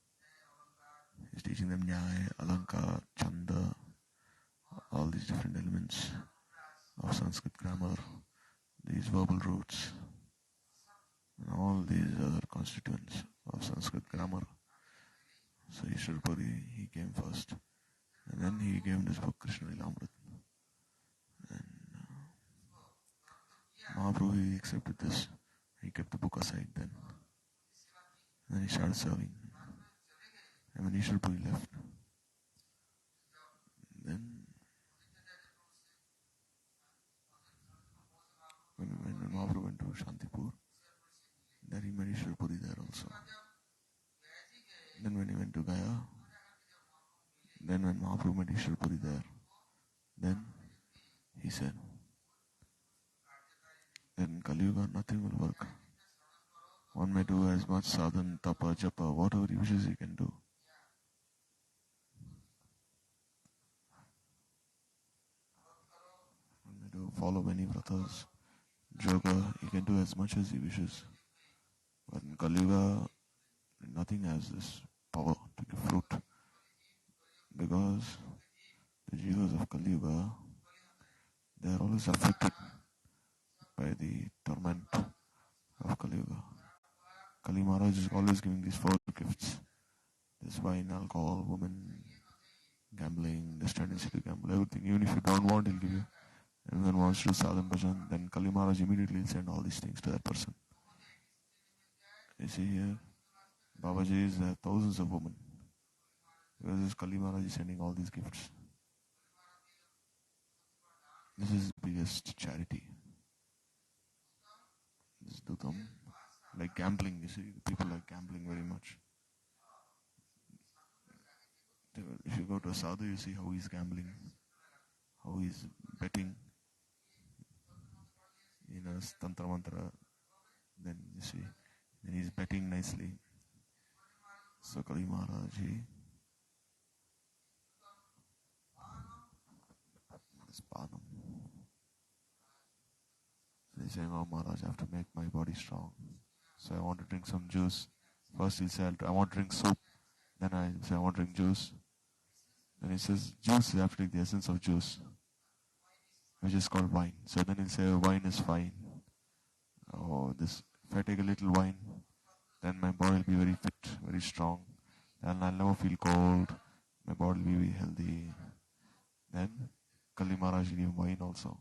He's teaching them Nyaya, Alankar, Chanda, all these different elements of Sanskrit grammar, these verbal roots, and all these other constituents of Sanskrit grammar. So Ishvara Puri, he came first, and then he gave this book Krishna Lilamrit. And Mahaprabhu, he accepted this. He kept the book aside then. And then he started serving. And when Ishvara Puri left, then when Mahaprabhu went to Shantipur, then he met Ishvara Puri there also. Then when he went to Gaya, then when Mahaprabhu met Ishvara Puri there, then he said, in Kali Yuga nothing will work. One may do as much sadhana, tapa, japa, whatever he wishes he can do. One may do follow many vratas, yoga, he can do as much as he wishes. But in Kali Yuga, nothing has this power to give fruit. Because the jivas of Kali Yuga, they are always afflicted by the torment of Kali Yuga. Kali Maharaj is always giving these 4 gifts. This wine, alcohol, women, gambling, this tendency to gamble, everything. Even if you don't want, he'll give you. And when one wants to do sadhana bhajan, then Kali Maharaj immediately will send all these things to that person. You see here, Babaji is thousands of women. Because this Kali Maharaj is sending all these gifts. This is the biggest charity. This Dutam, like gambling, you see, people like gambling very much. If you go to a sadhu, you see how he's gambling, how he's betting. Tantra mantra, then you see, then he's betting nicely. So Kali Maharaj, is Panam. So he's saying, oh Maharaj, I have to make my body strong. So I want to drink some juice. First he'll say, I want to drink soup. Then I say, I want to drink juice. Then he says, juice, you have to take the essence of juice, which is called wine. So then he'll say, wine is fine. Oh, if I take a little wine, then my body will be very fit, very strong. Then I'll never feel cold. My body will be very healthy. Then Kali Maharaj will give wine also.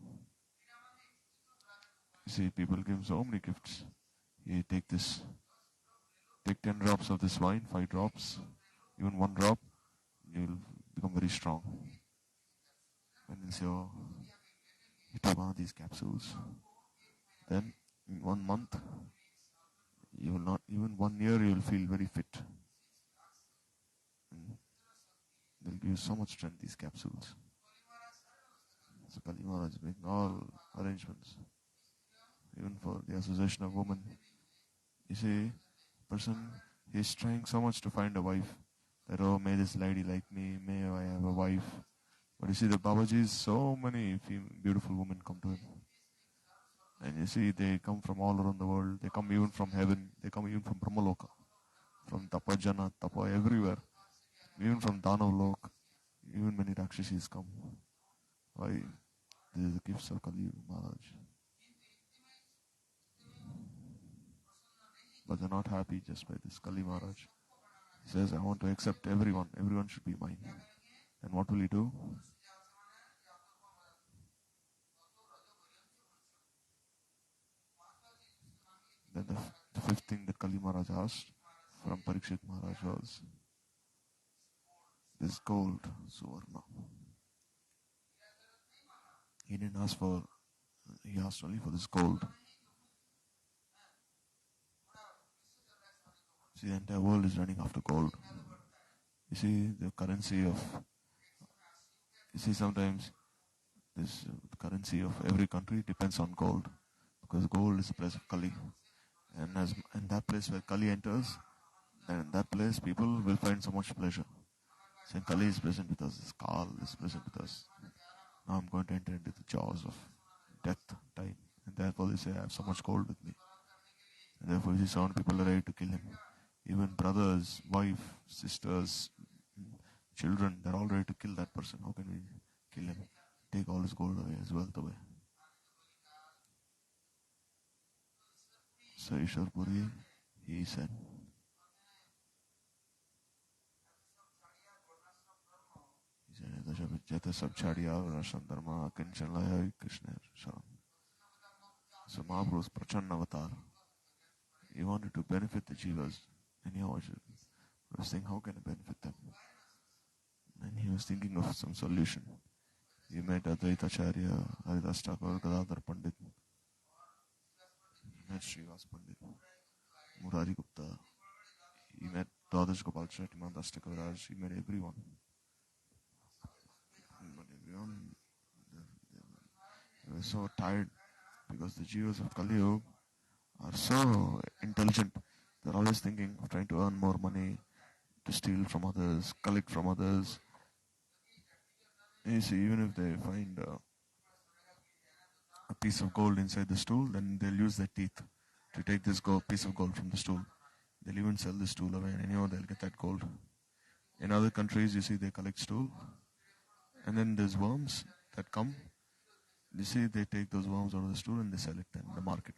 You see, people give so many gifts. You take 10 drops of this wine, 5 drops, even 1 drop, you will become very strong. And then say, oh, you take one of these capsules. Then in 1 month, you will not, even 1 year, you will feel very fit. And they'll give you so much strength, these capsules. So Kali Maharaj is making all arrangements, even for the association of women. You see, person, he is trying so much to find a wife, that, oh, may this lady like me, may I have a wife. But you see, the Babaji, so many beautiful women come to him. And you see, they come from all around the world. They come even from heaven. They come even from Brahmaloka, from Tapajana, Tapa, everywhere. Even from Danavlok, even many Rakshashis come. Why? This is the gifts of Kali Maharaj. But they're not happy just by this Kali Maharaj. He says, I want to accept everyone. Everyone should be mine. And what will he do? Then the 5th thing that Kali Maharaj asked from Parikshit Maharaj was this gold, Suvarna. He didn't ask for, he asked only for this gold. See, the entire world is running after gold. You see, the currency of, you see, sometimes this currency of every country depends on gold, because gold is the place of Kali. And in that place where Kali enters, then in that place people will find so much pleasure. So Kali is present with us, this Kal is present with us. Now I'm going to enter into the jaws of death time. And therefore they say, I have so much gold with me. And therefore you see so many people are ready to kill him. Even brothers, wife, sisters, children, they're all ready to kill that person. How can we kill him? Take all his gold away, his wealth away. So Ishvara Puri, he said, Jata sab chadiya rasam dharma kinchan laya Krishna sharam. So Mahaprabhu's Prachanna avatar, he wanted to benefit the jivas. And he was saying, how can I benefit them? And he was thinking of some solution. He met Advaita Acharya, Haridas Thakur, Gadadhar Pandit. He met Srivas Pandit, Murari Gupta. He met Dwadash Gopal Shetty, Maharaj Kaviraj. He met everyone. But everyone, they were so tired because the jivas of Kali Yuga are so intelligent. They're always thinking of trying to earn more money, to steal from others, collect from others. And you see, even if they find a piece of gold inside the stool, then they'll use their teeth to take this piece of gold from the stool. They'll even sell the stool away and anyhow they'll get that gold. In other countries, you see, they collect stool and then there's worms that come. You see, they take those worms out of the stool and they sell it then in the market.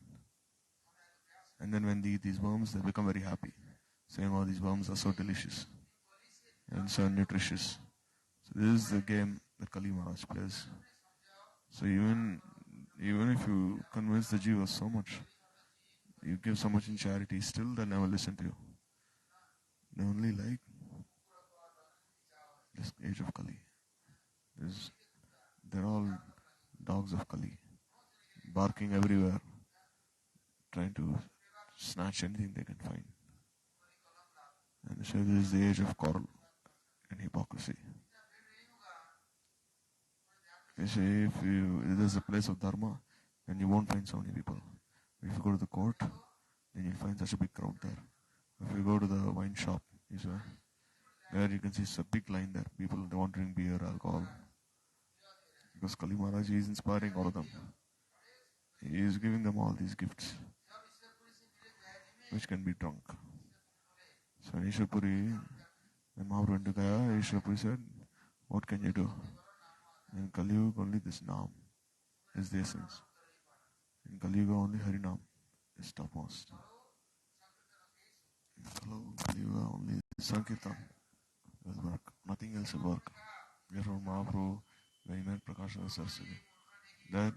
And then when they eat these worms, they become very happy, saying, oh, these worms are so delicious and so nutritious. So this is the game that Kali Maharaj plays. So even if you convince the jivas so much, you give so much in charity, still they'll never listen to you. They only like this age of Kali. They're all dogs of Kali, barking everywhere, trying to snatch anything they can find. And so this is the age of quarrel and hypocrisy. You see, if there's a place of dharma, then you won't find so many people. If you go to the court, then you'll find such a big crowd there. If you go to the wine shop, you see, there you can see it's a big line there. People, they want to drink beer, alcohol. Because Kali Maharaj is inspiring all of them. He is giving them all these gifts, which can be drunk. So in Ishvara Puri, when Mahaprabhu went to Gaya, Ishvara Puri said, what can you do? In Kali Yuga, only this Naam is the essence. In Kali Yuga, only Harinam is topmost. In Kali Yuga, only Sankirtan will work. Nothing else will work. Therefore, Mahaprabhu, when he met Prakashana Saraswati, that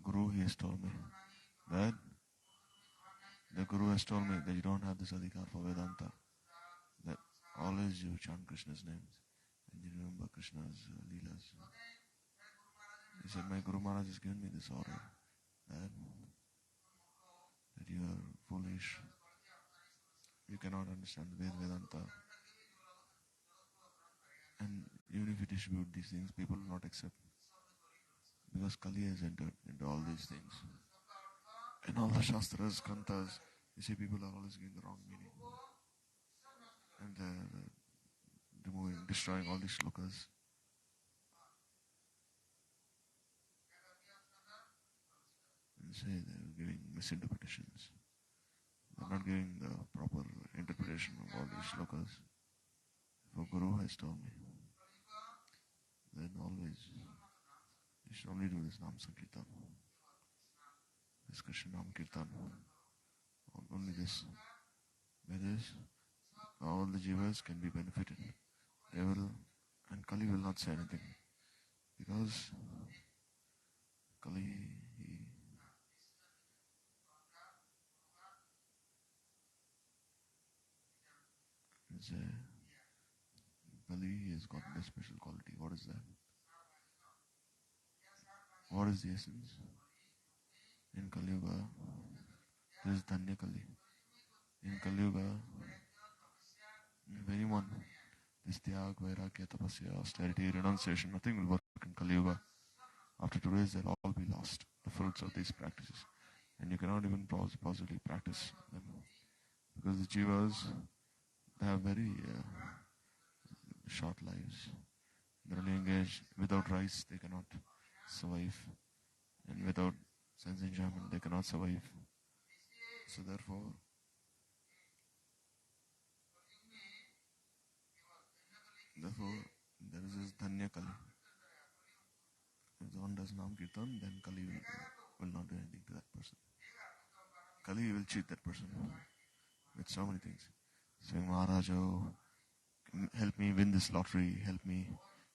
Guru, he has told me that the Guru has told me that you don't have this adhikar for Vedanta, that always you chant Krishna's names and you remember Krishna's leelas. He said, my Guru Maharaj has given me this order that you are foolish, you cannot understand the Vedanta, and even if you distribute these things, people will not accept, because Kali has entered into all these things. In all the Shastras, Granthas, you see people are always giving the wrong meaning. And they're removing, destroying all these shlokas. And say they're giving misinterpretations. They're not giving the proper interpretation of all these shlokas. For Guru has told me, then always you should only do this Nam Sankirtan, this Krishna Nam Kirtan, only this. By this, all the jivas can be benefited. They will, and Kali will not say anything, because Kali, he is Kali has got a special quality. What is that? What is the essence? In Kali Yuga, this is Dhanya Kali. In Kali Yuga, if anyone, this Tyag, Vairagya, Tapasya, austerity, renunciation, nothing will work in Kali Yuga. After today's, they'll all be lost, the fruits of these practices. And you cannot even possibly practice them. Because the jivas, they have very short lives. They're only engaged. Without rice, they cannot survive. And without sense enjoyment, they cannot survive. So therefore, there is this Dhanya Kali. If one does Nam Kirtan, then Kali will not do anything to that person. Kali will cheat that person with so many things. Saying, Maharaj, oh, help me win this lottery, help me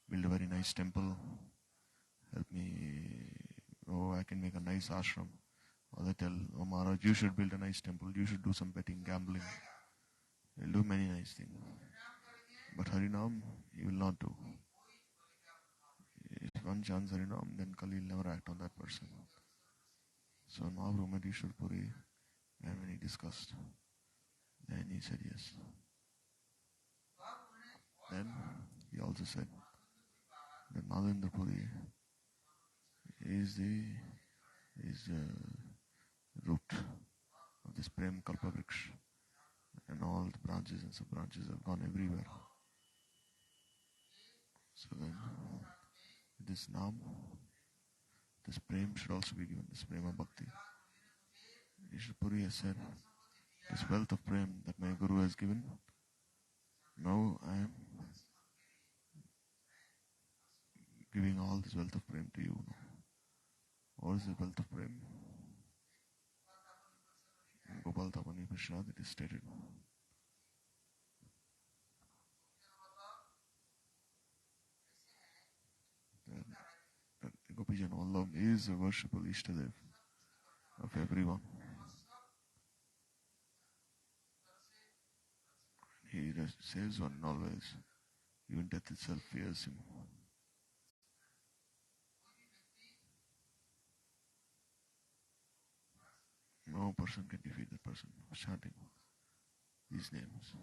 build a very nice temple, help me, oh, I can make a nice ashram. Or they tell, oh Maharaj, you should build a nice temple, you should do some betting, gambling. He'll do many nice things. But Harinam, he will not do. If one chants Harinam, then Kali will never act on that person. So Mahaprabhu met Ishvara Puri, and when he discussed, then he said yes. Then he also said that Madhavendra Puri is the root of this Prem Kalpa Vriksha, and all the branches and sub-branches have gone everywhere. So then, this Nam, this Prem should also be given, this Prema Bhakti. Ishvara Puri has said, this wealth of Prem that my Guru has given, now I am giving all this wealth of Prem to you. What is the wealth of Prem? In Gopal Tapani Prashad it is stated. That Gopijan Vallabh is a worshipful Ishtadev of everyone. He saves one always. Even death itself fears him. No person can defeat that person chanting these names.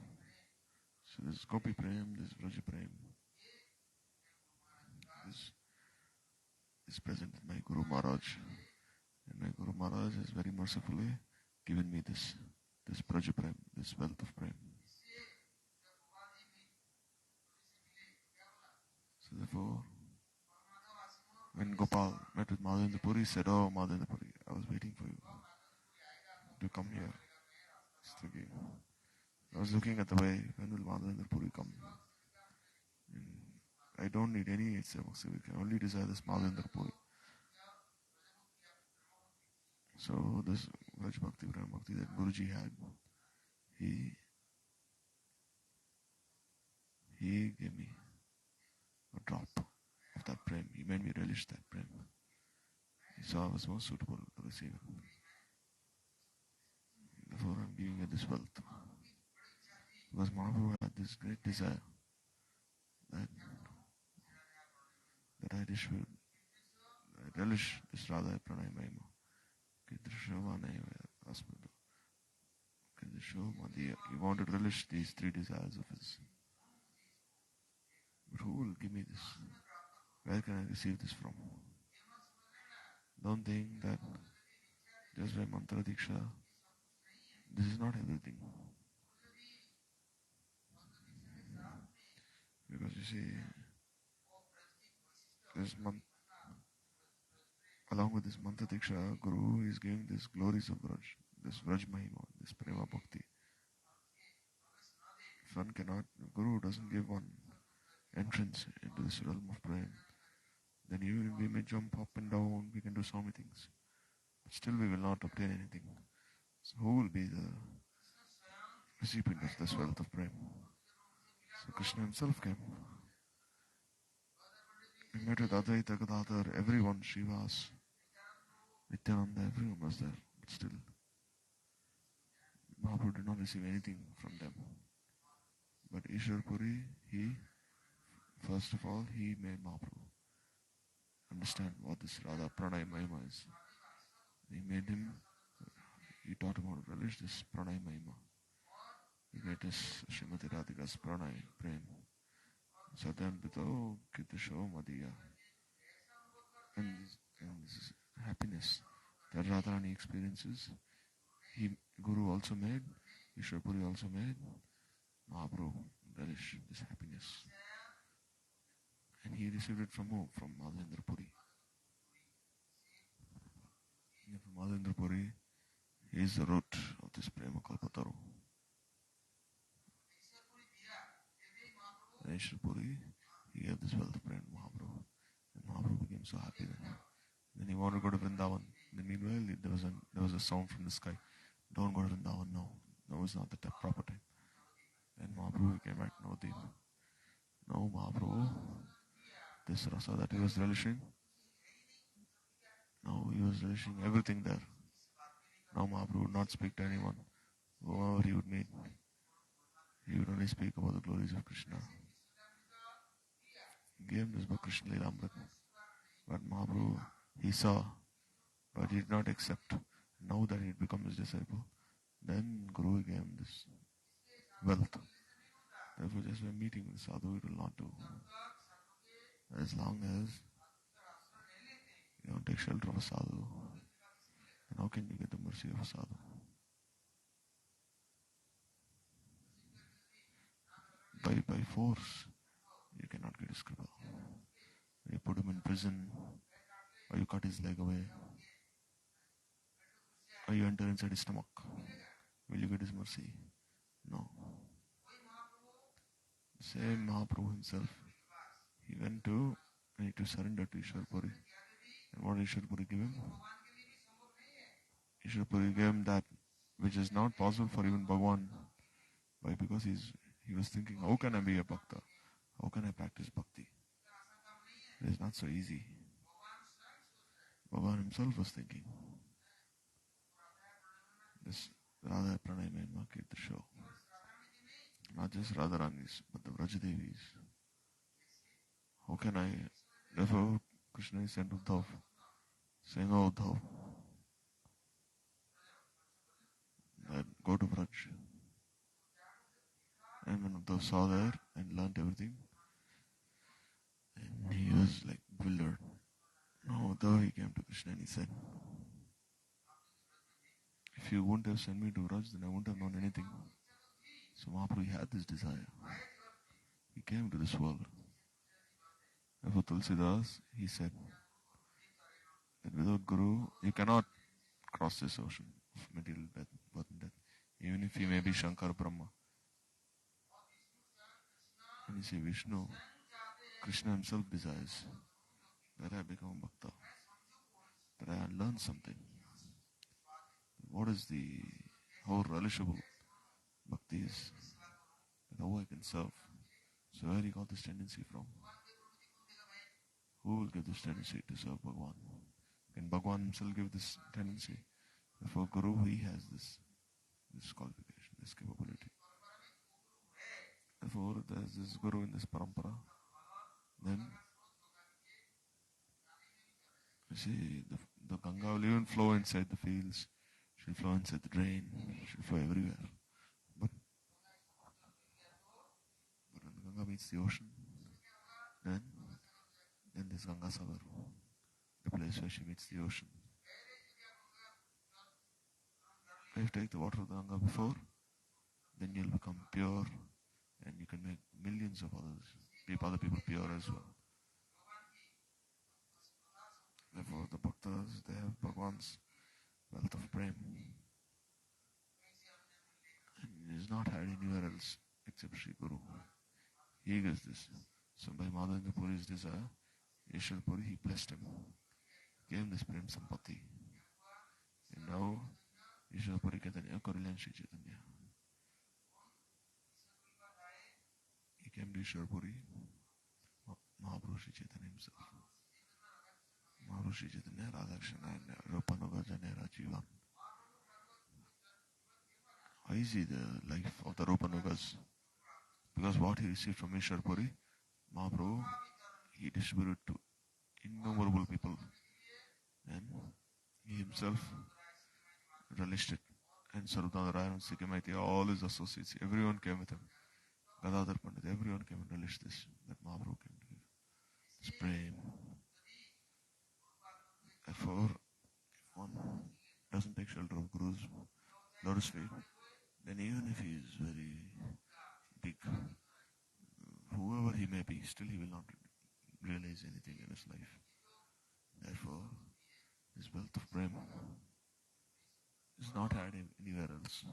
So this Gopi Prem, this Vraja Prem, this is present in my Guru Maharaj. And my Guru Maharaj has very mercifully given me this Vraja Prem, this wealth of Prem. So therefore, when Gopal met with Madhavendra Puri, he said, oh Madhavendra Puri, I was waiting for you to come here. I was looking at the way, when will Madhavendra Puri come? And I don't need any Bhakti, I only desire this Madhavendra Puri. So this Bhakti that Guruji had, he gave me a drop of that prem. He made me relish that prem. He saw I was most suitable to receive it. Therefore I am giving you this wealth. Because Mahaprabhu had this great desire that I relish this Radha Pranay Mahima. He wanted to relish these three desires of his. But who will give me this? Where can I receive this from? Don't think that just by mantra diksha, this is not everything. Because you see, along with this mantra diksha, Guru is giving this glories of Vraj, this Vraj Mahima, this Prema Bhakti. If one cannot, Guru doesn't give one entrance into this realm of Prem, then even we may jump up and down, we can do so many things, but still we will not obtain anything. So who will be the recipient of this wealth of Prem? So Krishna himself came. He met with Advaita, Gadadhar, everyone, Srivas, Nityananda, everyone was there. But still, Mahaprabhu did not receive anything from them. But Ishvara Puri, first of all, he made Mahaprabhu understand what this Radha Pranay Mahima is. He taught him how to relish this Pranay Mahima. The greatest Srimati Radhika's Pranay, Prem. Satyam Pito Kitisho Madhya. And this happiness that Radharani experiences, Guru also made, Ishvara Puri also made, Mahaprabhu relish this happiness. And he received it from who? From Madhavendra Puri. And from Madhavendra Puri, he is the root of this prema kalpataru. And Ishvara Puri, he gave this wealth of prema to Mahaprabhu. And Mahaprabhu became so happy then. Then he wanted to go to Vrindavan. Then meanwhile, there was a sound from the sky. Don't go to Vrindavan now. Now is not the proper time. Then Mahaprabhu came back to Navadip. No, Mahaprabhu, this rasa that he was relishing, now he was relishing everything there. Now Mahaprabhu would not speak to anyone. Whoever he would meet, he would only speak about the glories of Krishna. He gave him this book, Krishna Lila Amrita. But Mahaprabhu, he saw, but he did not accept. Now that he had become his disciple, then Guru gave him this wealth. Therefore, just by meeting with sadhu, it will not do. As long as you don't take shelter of a sadhu, then how can you get the mercy of a sadhu? By force, you cannot get his kripa. When you put him in prison, or you cut his leg away, or you enter inside his stomach, will you get his mercy? No. The same Mahaprabhu himself, he went to surrender to Ishvara Puri. And what did Ishvara Puri give him? Ishvara Puri gave him that which is not possible for even Bhagavan. Why? Because he was thinking, how can I be a Bhakta? How can I practice Bhakti? It is not so easy. Bhagavan himself was thinking, this Radha Pranayama Kirti show. Not just Radharani's, but the Vrajadevis. How can I? Therefore, Krishna is sent Uddhav, saying, oh Uddhav, that go to Vraj. And when Uddhav saw there and learnt everything, and he was like bewildered. No, Uddhav, he came to Krishna and he said, if you wouldn't have sent me to Vraj, then I wouldn't have known anything. So Mahaprabhu had this desire. He came to this world. Therefore Tulsidas, he said that without Guru, you cannot cross this ocean of material birth and death. Even if you may be Shankar Brahma. And you see Vishnu, Krishna himself desires that I become a Bhakta, that I learn something. What is how relishable Bhakti is, and how I can serve. So where he got this tendency from? Who will give this tendency to serve Bhagavan? Can Bhagavan himself give this tendency? Therefore Guru, he has this qualification, this capability. Therefore there is this Guru in this parampara. Then you see the Ganga will even flow inside the fields, she'll flow inside the drain, she'll flow everywhere. But when the Ganga meets the ocean, then this Ganga Sagar, the place where she meets the ocean. If you take the water of the Ganga before, then you'll become pure and you can make millions of other people pure as well. Therefore the Bhaktas, they have Bhagavan's wealth of prema. And it is not had anywhere else except Sri Guru. He gives this. So by Madhavendra Puri's desire, Ishvara Puri, he blessed him. Gave him this prema sampati. And now Ishvara Puri Chaitanya, Korilan Sri Chaitanya. He came to Ishvara Puri, Mahaprabhu Sri Chaitanya himself. Mahaprabhu Sri Chaitanya, Radhakshana, Rupanuga Janera Jivan. Why is he the life of the Rupanugas? Because what he received from Ishvara Puri, Mahaprabhu, he distributed to innumerable people. And he himself relished it. And Sarvadana Raya and Sikamaiti, all his associates, everyone came with him. Gadadhar Pandit, everyone came and relished this, that Mahaprabhu came to give. This prema. Therefore, if one doesn't take shelter of Guru's lotus feet, then even if he is very big, whoever he may be, still he will not realize anything in his life. Therefore, his wealth of prema is not had anywhere else.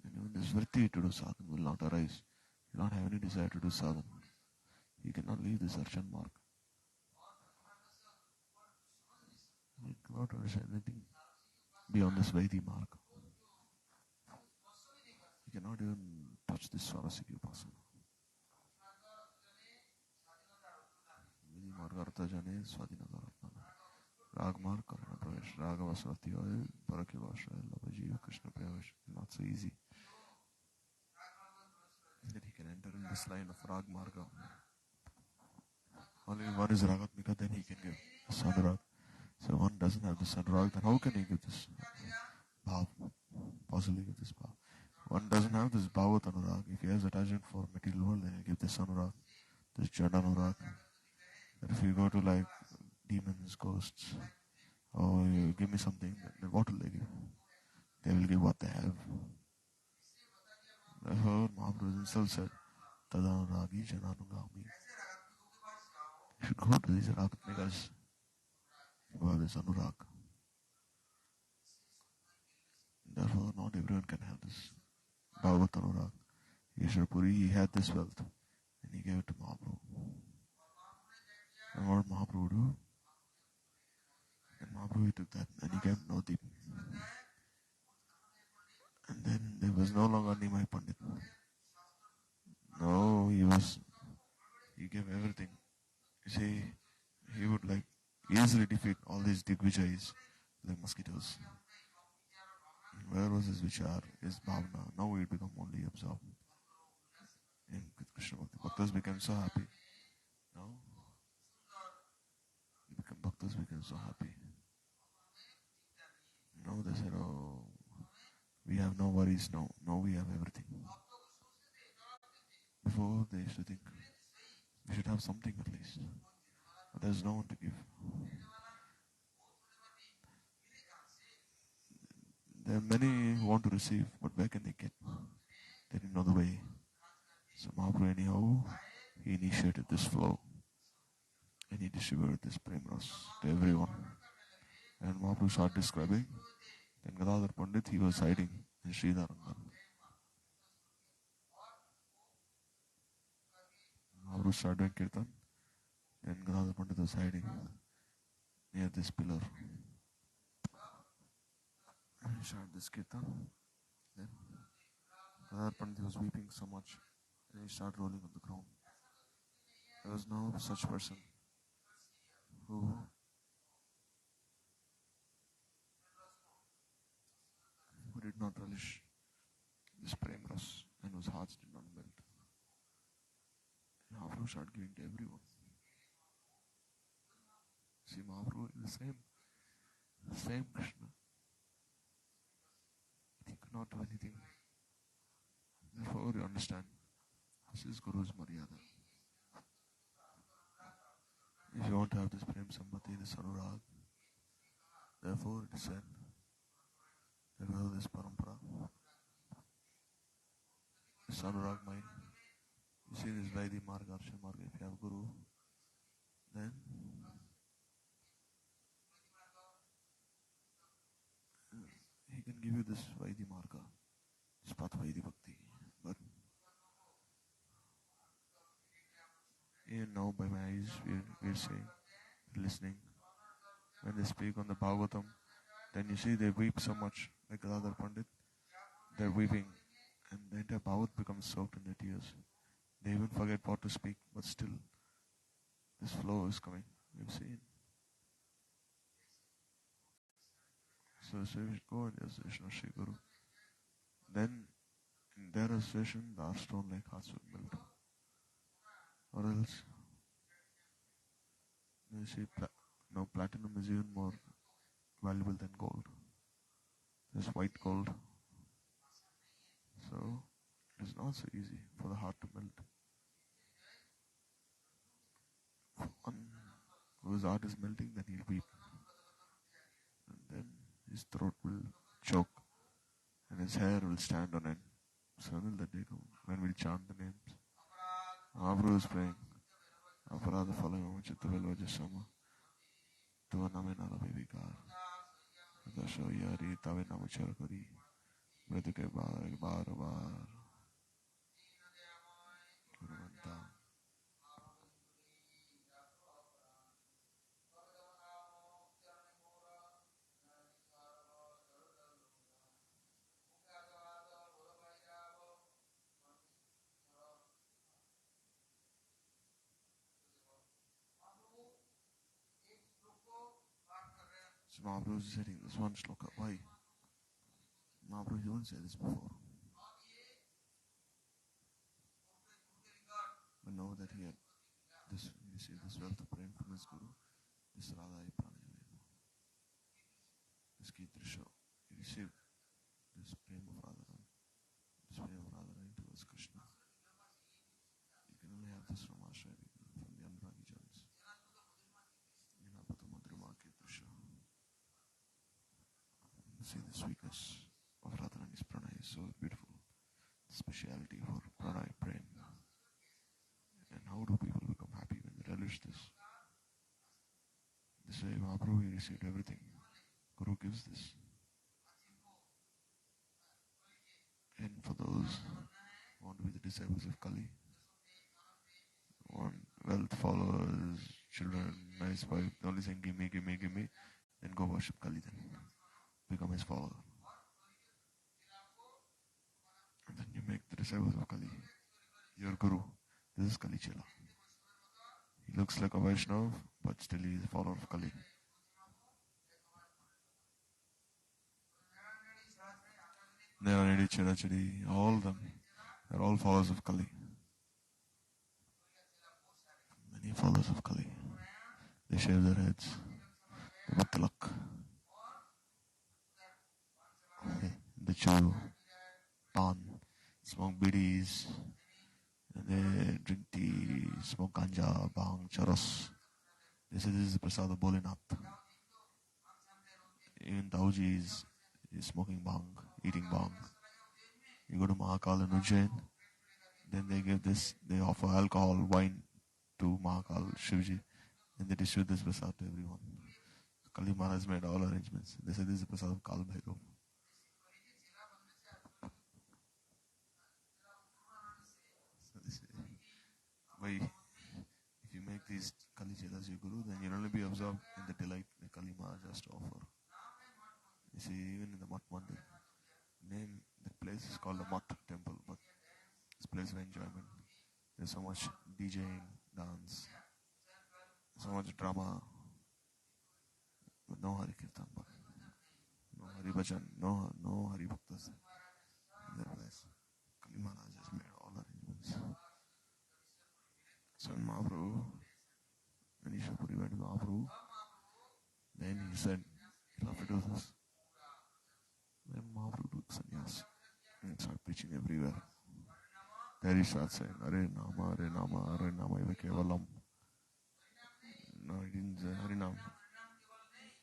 And even this vritti to do sadhana will not arise. He will not have any desire to do sadhana. He cannot leave this archan mark. He cannot understand anything beyond this Vaidhi mark. He cannot even touch this Swarasiki upasana. Vaidhi marga artha jane swadhinaga ratmana. Rag marg karana pravesh. Raga vasvati hoye parakya vashraya lavajiva Krishna pravesh. Not so easy. That he can enter in this line of Rag marga. Only one is Ragatmika, then he can give Sanurag. So one doesn't have the Sanurag, then how can he give this Bhav? Possibly give this Bhav. One doesn't have this Bhavat Anurag. If he has attachment for material world, then he'll give this Anurag, this Jada Anurag. But if you go to like demons, ghosts, or you give me something, then what will they give? They will give what they have. Therefore, Mahaprabhu himself said, Tada Anuragi Jananugami. You should go to these Ragatmikas who have this Anurag. Therefore, not everyone can have this Bhagavat Anurag. Ishvara Puri, he had this wealth and he gave it to Mahaprabhu. And what Mahaprabhu do? And Mahaprabhu he took that and he gave Nodip. And then there was no longer Nimai Pandit. No, he gave everything. You see, he would like easily defeat all these Digvijayas like mosquitoes. Where was his vichar, his bhavana? Now he become only absorbed in Krishna Bhakti. Bhaktas became so happy. Now, Bhaktas became so happy. Now they said, oh, we have no worries now. Now we have everything. Before they used to think, we should have something at least. But there's no one to give. There are many who want to receive, but where can they get? They didn't know the way. So Mahaprabhu anyhow, he initiated this flow. And he distributed this premras to everyone. And Mahaprabhu started describing. Then Gadadhar Pandit, he was hiding in Sridharangan. Mahaprabhu started doing kirtan. Then Gadadhar Pandit was hiding near this pillar. And he started this kirtan. Then Gadadhar Pandit was weeping so much. And he started rolling on the ground. There was no such person who did not relish this premras and whose hearts did not melt. And Mahaprabhu started giving to everyone. See, Mahaprabhu is the same Krishna. He could not do anything. Therefore, you understand, this is Guru's Maryada. If you want to have this Prem Sambhati, this Anurag, therefore it is said, that we have this Parampara, this Anurag mind. You see this Vaidhi Marga, Arshan Marga, if you have Guru, then he can give you this Vaidhi Marga, this Path Vaidhi Bhakti. But even now by my eyes, we're saying, listening. When they speak on the Bhagavatam, then you see they weep so much, like Gadadhar Pandit. They're weeping, and the entire Bhagavat becomes soaked in their tears. They even forget what to speak, but still, this flow is coming. We've seen. So we should go in the association of Sri Guru. Then, in their association, the stone like hearts will melt. Or else, you see, platinum is even more valuable than gold. There's white gold. So, it is not so easy for the heart to melt. One whose heart is melting, then he'll weep. And then his throat will choke and his hair will stand on end. So when will that day come? When we'll chant the names? Mahaprabhu is praying. Aparada phalayam chitta velvajasama. Tuva name nala vivikar. Dasha yari tave namuchar kari. Mrituke bar bar. Guruvarga. So Mahaprabhu is saying this one shloka. Why? Mahaprabhu didn't say this before. But now that he had this, you see, this wealth of prema from his Guru, this Radha Pranajavena, this Kitrisha, he received this prema of Radharani, this prema of Radharani towards Krishna. You can only have this from Ashraya, from the Anuragi joins. See the sweetness of Radharani's pranay is so beautiful. The speciality for pranay prema. And how do people become happy when they relish this? They say, Mahaprabhu, he received everything. Guru gives this. And for those who want to be the disciples of Kali, want wealth, followers, children, nice wife, the only saying, give me, give me, give me, then go worship Kali then. Become his follower. And then you make the disciples of Kali your Guru. This is Kali Chela. He looks like a Vaishnava, but still he is a follower of Kali. Nevanedi, Chirachidi, all of them, they are all followers of Kali. Many followers of Kali. They shave their heads. They put tilak. They chew pan, smoke bidis, and they drink tea, smoke ganja, bhang, charas. They say this is the prasad of Bholinath. Even Tauji is smoking bhang, eating bhang. You go to Mahakal and Ujjain, then they give this, they offer alcohol, wine to Mahakal, Shivji, and they distribute this prasad to everyone. So Kali Maharaj made all arrangements. They say this is the prasad of Kal Bhairav. So they say, why, if you make these Kali Chelas your Guru, then you'll only be absorbed in the delight that Kali Maharaj has to offer. You see, even in the Mat Mandir, the place is called the Mat Temple, but it's a place of enjoyment. There's so much DJing, dance, so much drama, but no Hari Kirtan, but no Hari Bhajan, no Hari Bhaktas in that place. Kali Maharaj has made all arrangements. So when Mahaprabhu, when Ishvara Puri went to Mahaprabhu, then he said, you'll have to do this. Then Mahaprabhu took sannyas and started preaching everywhere. There he starts saying, Hare Nama, Hare Nama, Hare Nama, Eva Kevalam. No, he didn't say Hare Nam.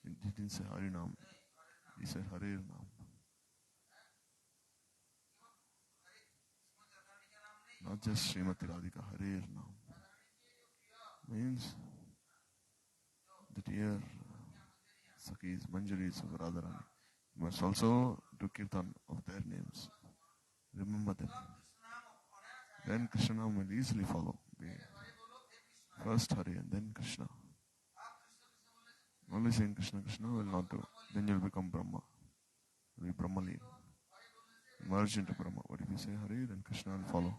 He didn't say Hare Nam. He said Hare Nam. Not just Srimati Radhika, Hare Nam. Means the dear Sakhis, Manjaris of Radharani. You must also do kirtan of their names. Remember them. Then Krishna will easily follow. First Hari and then Krishna. Only saying Krishna, Krishna will not do. Then you will become Brahma. You will be Brahmaleen. Merge into Brahma. But if you say Hari, then Krishna will follow.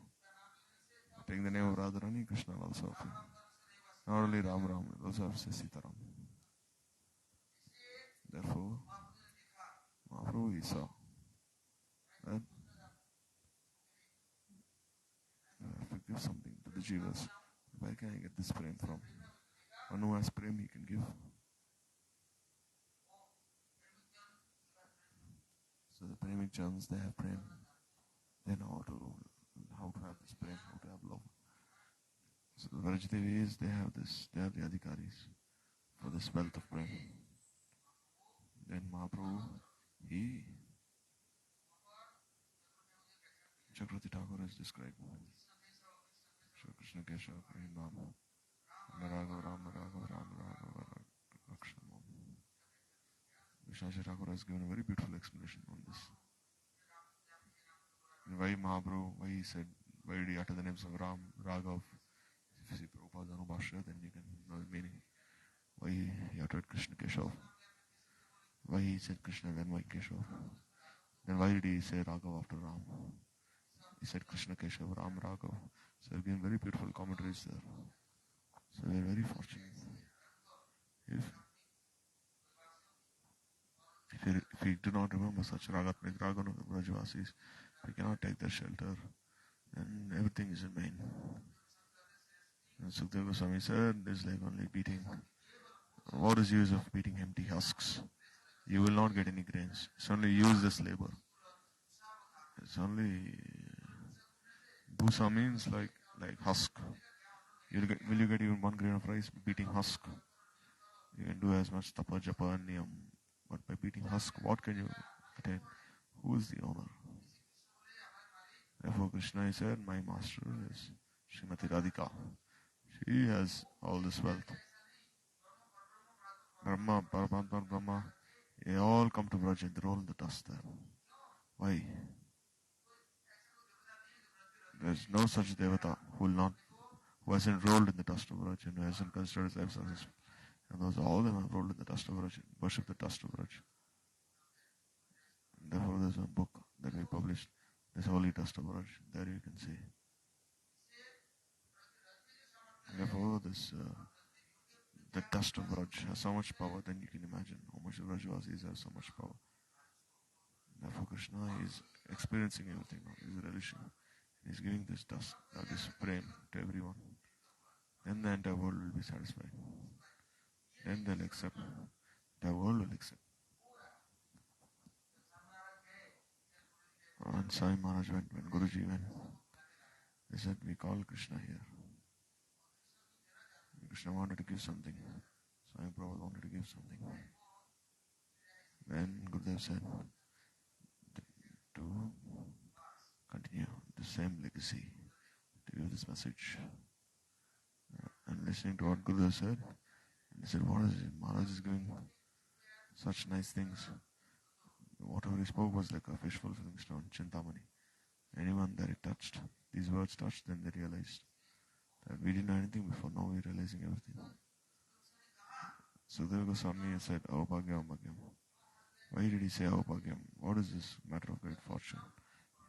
Taking the name of Radharani, Krishna will also appear. Not only Ram Ram, it also have to say Sitaram. Therefore, Mahaprabhu, he saw that I have to give something to the jivas. Where can I get this prem from? One who has prem, he can give. So the premic jans, they have prem. They know how to have this prem, how to have love. So the Vrajdevis, they have this, they are the adhikaris for this wealth of prem. Then Mahaprabhu, he Chakrati Thakur has described Shri Krishna Keshav Ram Raghav Ram Raghav Ram Raghav Rakshamam. Vishwanath Thakur has given a very beautiful explanation on this. And why Mahaprabhu, why he said, why did he utter the names of Ram, Raghav? If you see Prabhupada Anubhashya, then you can know the meaning. Why he uttered Krishna Keshav? Why he said Krishna, then why Keshav? Then why did he say Raghav after Ram? He said Krishna Keshav, Ram Raghav. So again, very beautiful commentaries there. So we are very fortunate. If we do not remember such Ragatmik Ragana Brajavasis, we cannot take their shelter, and everything is in vain. And Sukadeva Goswami said, it's like only beating. What is the use of beating empty husks? You will not get any grains. It's only useless labor. It's only Bhusa means like husk. Will you get even 1 grain of rice beating husk? You can do as much tapa, japa and niyam. But by beating husk, what can you attain? Who is the owner? Therefore Krishna, he said, my master is Srimati Radhika. She has all this wealth. Brahma, Paramatma, Brahma, they all come to Braj and they roll in the dust there. Why? There is no such devata who hasn't rolled in the dust of Braj and who hasn't considered his life successful. And those all of them have rolled in the dust of Braj, worship the dust of Braj. Therefore there's a book that we published, this Holy Dust of Braj. There you can see. And therefore the dust of Braj has so much power, then you can imagine how much the Brajvasis have so much power. Therefore Krishna is experiencing everything now, he is relishing. He is giving this dust, this prema to everyone. Then the entire world will be satisfied. Then they'll accept. The world will accept. And Sai Maharaj went, when Guruji went, they said, we call Krishna here. And Krishna wanted to give something. Sai Prabhupada wanted to give something. Then Gurudev said, to continue the same legacy, to give this message. And listening to what Gurudev said, and he said, what is it? Maharaj is giving such nice things. Whatever he spoke was like a fish fulfilling stone, Chintamani. Anyone that it touched, these words touched, then they realized that we didn't know anything before, now we're realizing everything. So Sukadeva Goswami said, Avbhagyam, Avbhagyam. Why did he say Avbhagyam? What is this matter of great fortune?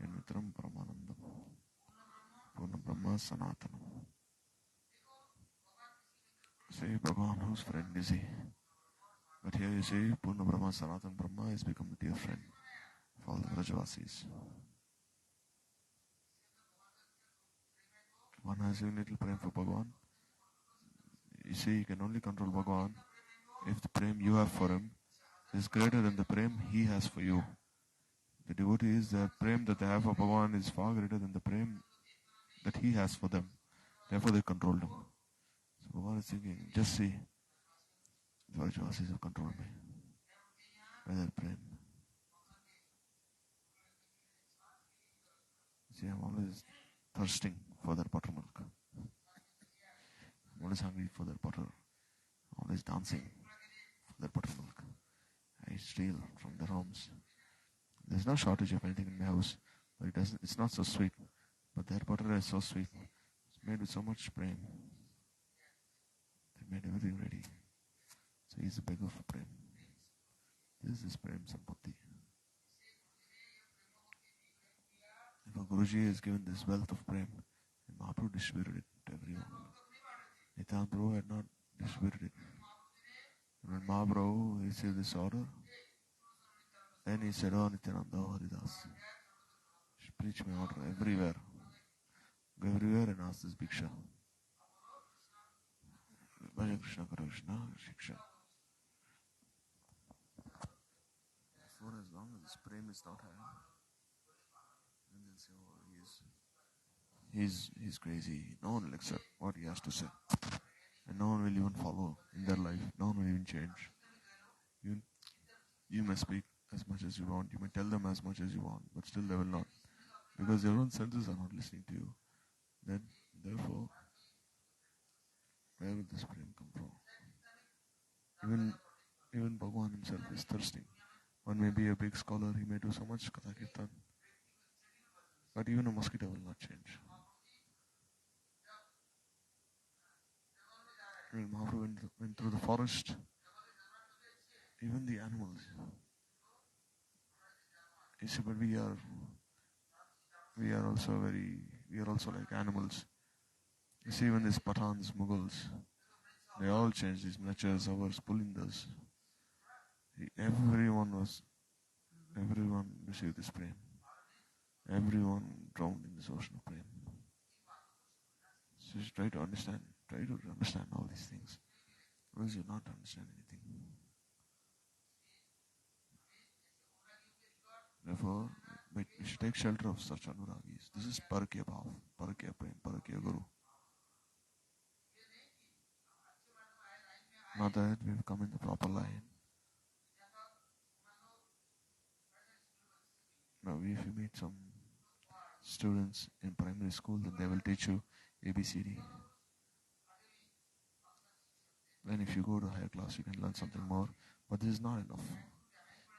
Yanmitram Paramanandam. Purna Brahma Sanatanam. Say, Bhagavan, whose friend is he? But here you see, Purna Brahma, Sanatan Brahma has become a dear friend of all the Brajavasis. One has a little prema for Bhagavan. You see, you can only control Bhagavan if the prema you have for him is greater than the prema he has for you. The devotees, the prema that they have for Bhagavan is far greater than the prema that he has for them. Therefore they control him. So Bhagavan is thinking, just see, the Brajavasis have controlled me by their prema. See, I'm always thirsting for their buttermilk. I'm always hungry for their butter. I'm always dancing for their buttermilk. I steal from their homes. There's no shortage of anything in my house, but it's not so sweet. But their butter is so sweet. It's made with so much prema. They made everything ready. So he's a beggar for prema. This is prema sampatti. If Guruji has given this wealth of prema, and Mahaprabhu distributed it to everyone. Nityananda Prabhu had not distributed it. And when Mahaprabhu received this order, then he said, oh Nityananda, oh Haridas, preach my order everywhere. Go everywhere and ask this bhiksha. Bhaja Krishna, Kara Krishna, Shiksha. For as long as this prema is not high, then they'll say, oh, he's crazy. No one will accept what he has to say. And no one will even follow in their life. No one will even change. You may speak as much as you want. You may tell them as much as you want. But still they will not. Because your own senses are not listening to you. Then, therefore, where will this prema come from? Even Bhagavan himself is thirsting. One may be a big scholar, he may do so much Katha Kirtan, but even a mosquito will not change. When Maharaj went through the forest, even the animals, he said, but we are also like animals. You see, when these Pathans, Mughals, they all changed, these Mlechas, ours, Pulindas. Everyone received this prema. Everyone drowned in this ocean of prema. So just try to understand all these things. Otherwise you'll not understand anything. Therefore, we should take shelter of such anuragis. This is parakya bhav, parakya prem, parakya guru. Now that we've come in the proper line. Now if you meet some students in primary school, then they will teach you ABCD. Then if you go to higher class, you can learn something more. But this is not enough.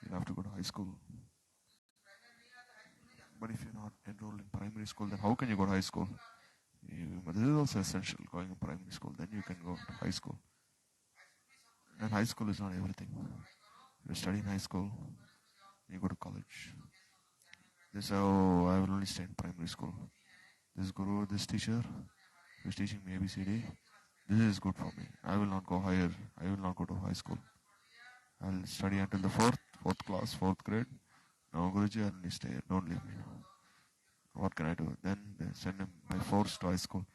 You have to go to high school. But if you're not enrolled in primary school, then how can you go to high school? But this is also essential, going in primary school. Then you can go to high school. And high school is not everything. You study in high school, you go to college. They say, oh, I will only stay in primary school. This guru, this teacher, who is teaching me ABCD, this is good for me. I will not go higher. I will not go to high school. I will study until the fourth class, fourth grade. No, Guruji, I only stay here. Don't leave me now. What can I do? Then they send him by force to high school.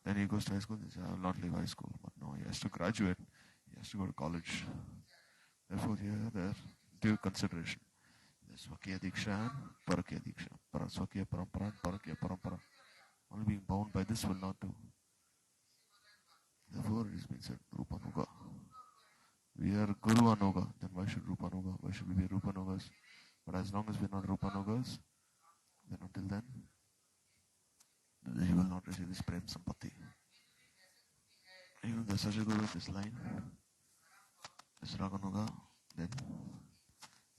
Then he goes to high school. They say, I will not leave high school. But no, he has to graduate. He has to go to college. Therefore, here, there, due consideration. There's Swakya Diksha and Parakya Diksha. Swakya Parampara and Parakya Parampara. Only being bound by this will not do. Therefore, it has been said, Rupanuga. We are Guru Anuga. Then why should Rupanuga? Why should we be Rupanugas? But as long as we are not Rupanugas, then until then, he will not receive this Prem Sampatti. Even the such a Guru in this line, this Raganuga, then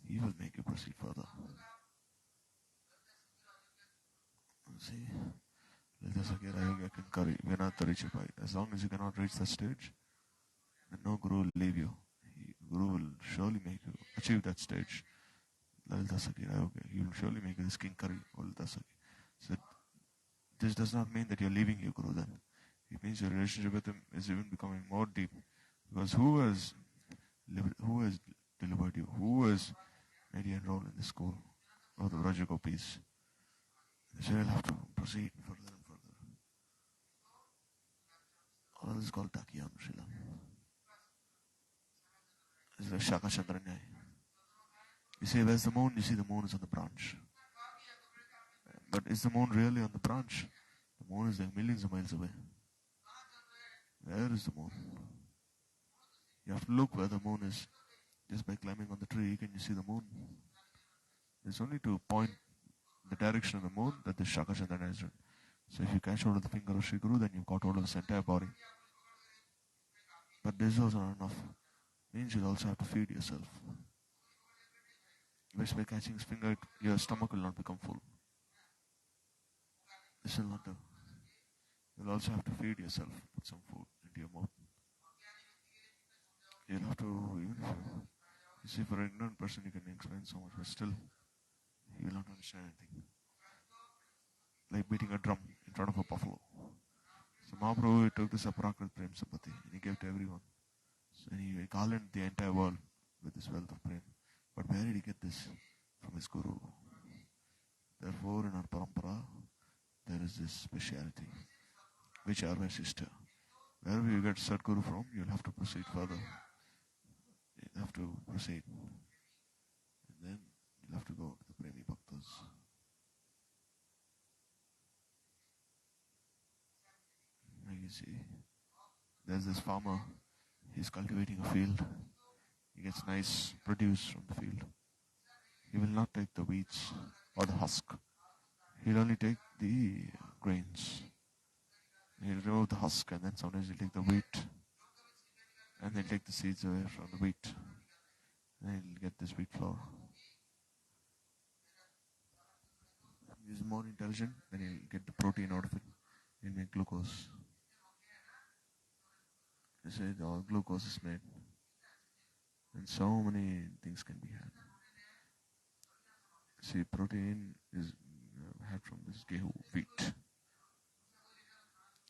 he will make you proceed further. See, as long as you cannot reach that stage, then no Guru will leave you. Guru will surely make you achieve that stage. He will surely make you this Kinkari. So this does not mean that you are leaving your Guru then. It means your relationship with him is even becoming more deep. Because who has delivered you? Who has made you enroll in the school of the Vrajagopis? So you'll have to proceed further and further. All this is called Takiyam Srila. This is the Shaka Chandranyaya. You say, where's the moon? You see the moon is on the branch. But is the moon really on the branch? The moon is like millions of miles away. Where is the moon? You have to look where the moon is. Just by climbing on the tree, can you see the moon? It's only to point the direction of the moon that the Shaka Chandranyaya is doing. So if you catch hold of the finger of Sri Guru, then you've got hold of his entire body. But this is also not enough. Means you'll also have to feed yourself. Just by catching his finger, your stomach will not become full. This will not do. You'll also have to feed yourself, put some food into your mouth. You'll have to, even if you see, for an ignorant person you can explain so much, but still, he will not understand anything. Like beating a drum in front of a buffalo. So Mahaprabhu took this Aparakrit Prem Sampati and he gave to everyone. So he garlanded the entire world with this wealth of Prem. But where did he get this? From his Guru. Therefore, in our Parampara, there is this speciality, which are my sister. Wherever you get Sadguru from, you'll have to proceed further. You'll have to proceed. And then you'll have to go to the Premi Bhaktas. Like you see, there's this farmer, he's cultivating a field. He gets nice produce from the field. He will not take the weeds or the husk. he'll only take the grains. He'll remove the husk, and then sometimes he'll take the wheat, and he'll take the seeds away from the wheat. And he'll get this wheat flour. He's more intelligent, then he'll get the protein out of it. He'll make glucose. They say all glucose is made. And so many things can be had. See, protein is had from this gehu, wheat.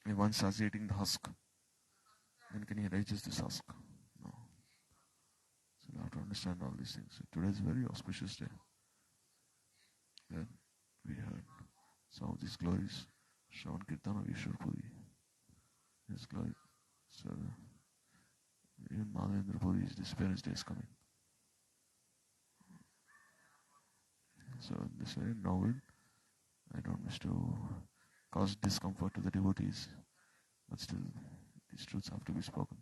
And once starts eating the husk, then can he digest this husk? No. So you have to understand all these things. So today is a very auspicious day. Then we heard some of these glories. Shravan Kirtan of Ishvara Puri. His glory. So even Madhavendra Puri's disappearance day is coming. So this very novel. I don't wish to cause discomfort to the devotees, but still these truths have to be spoken.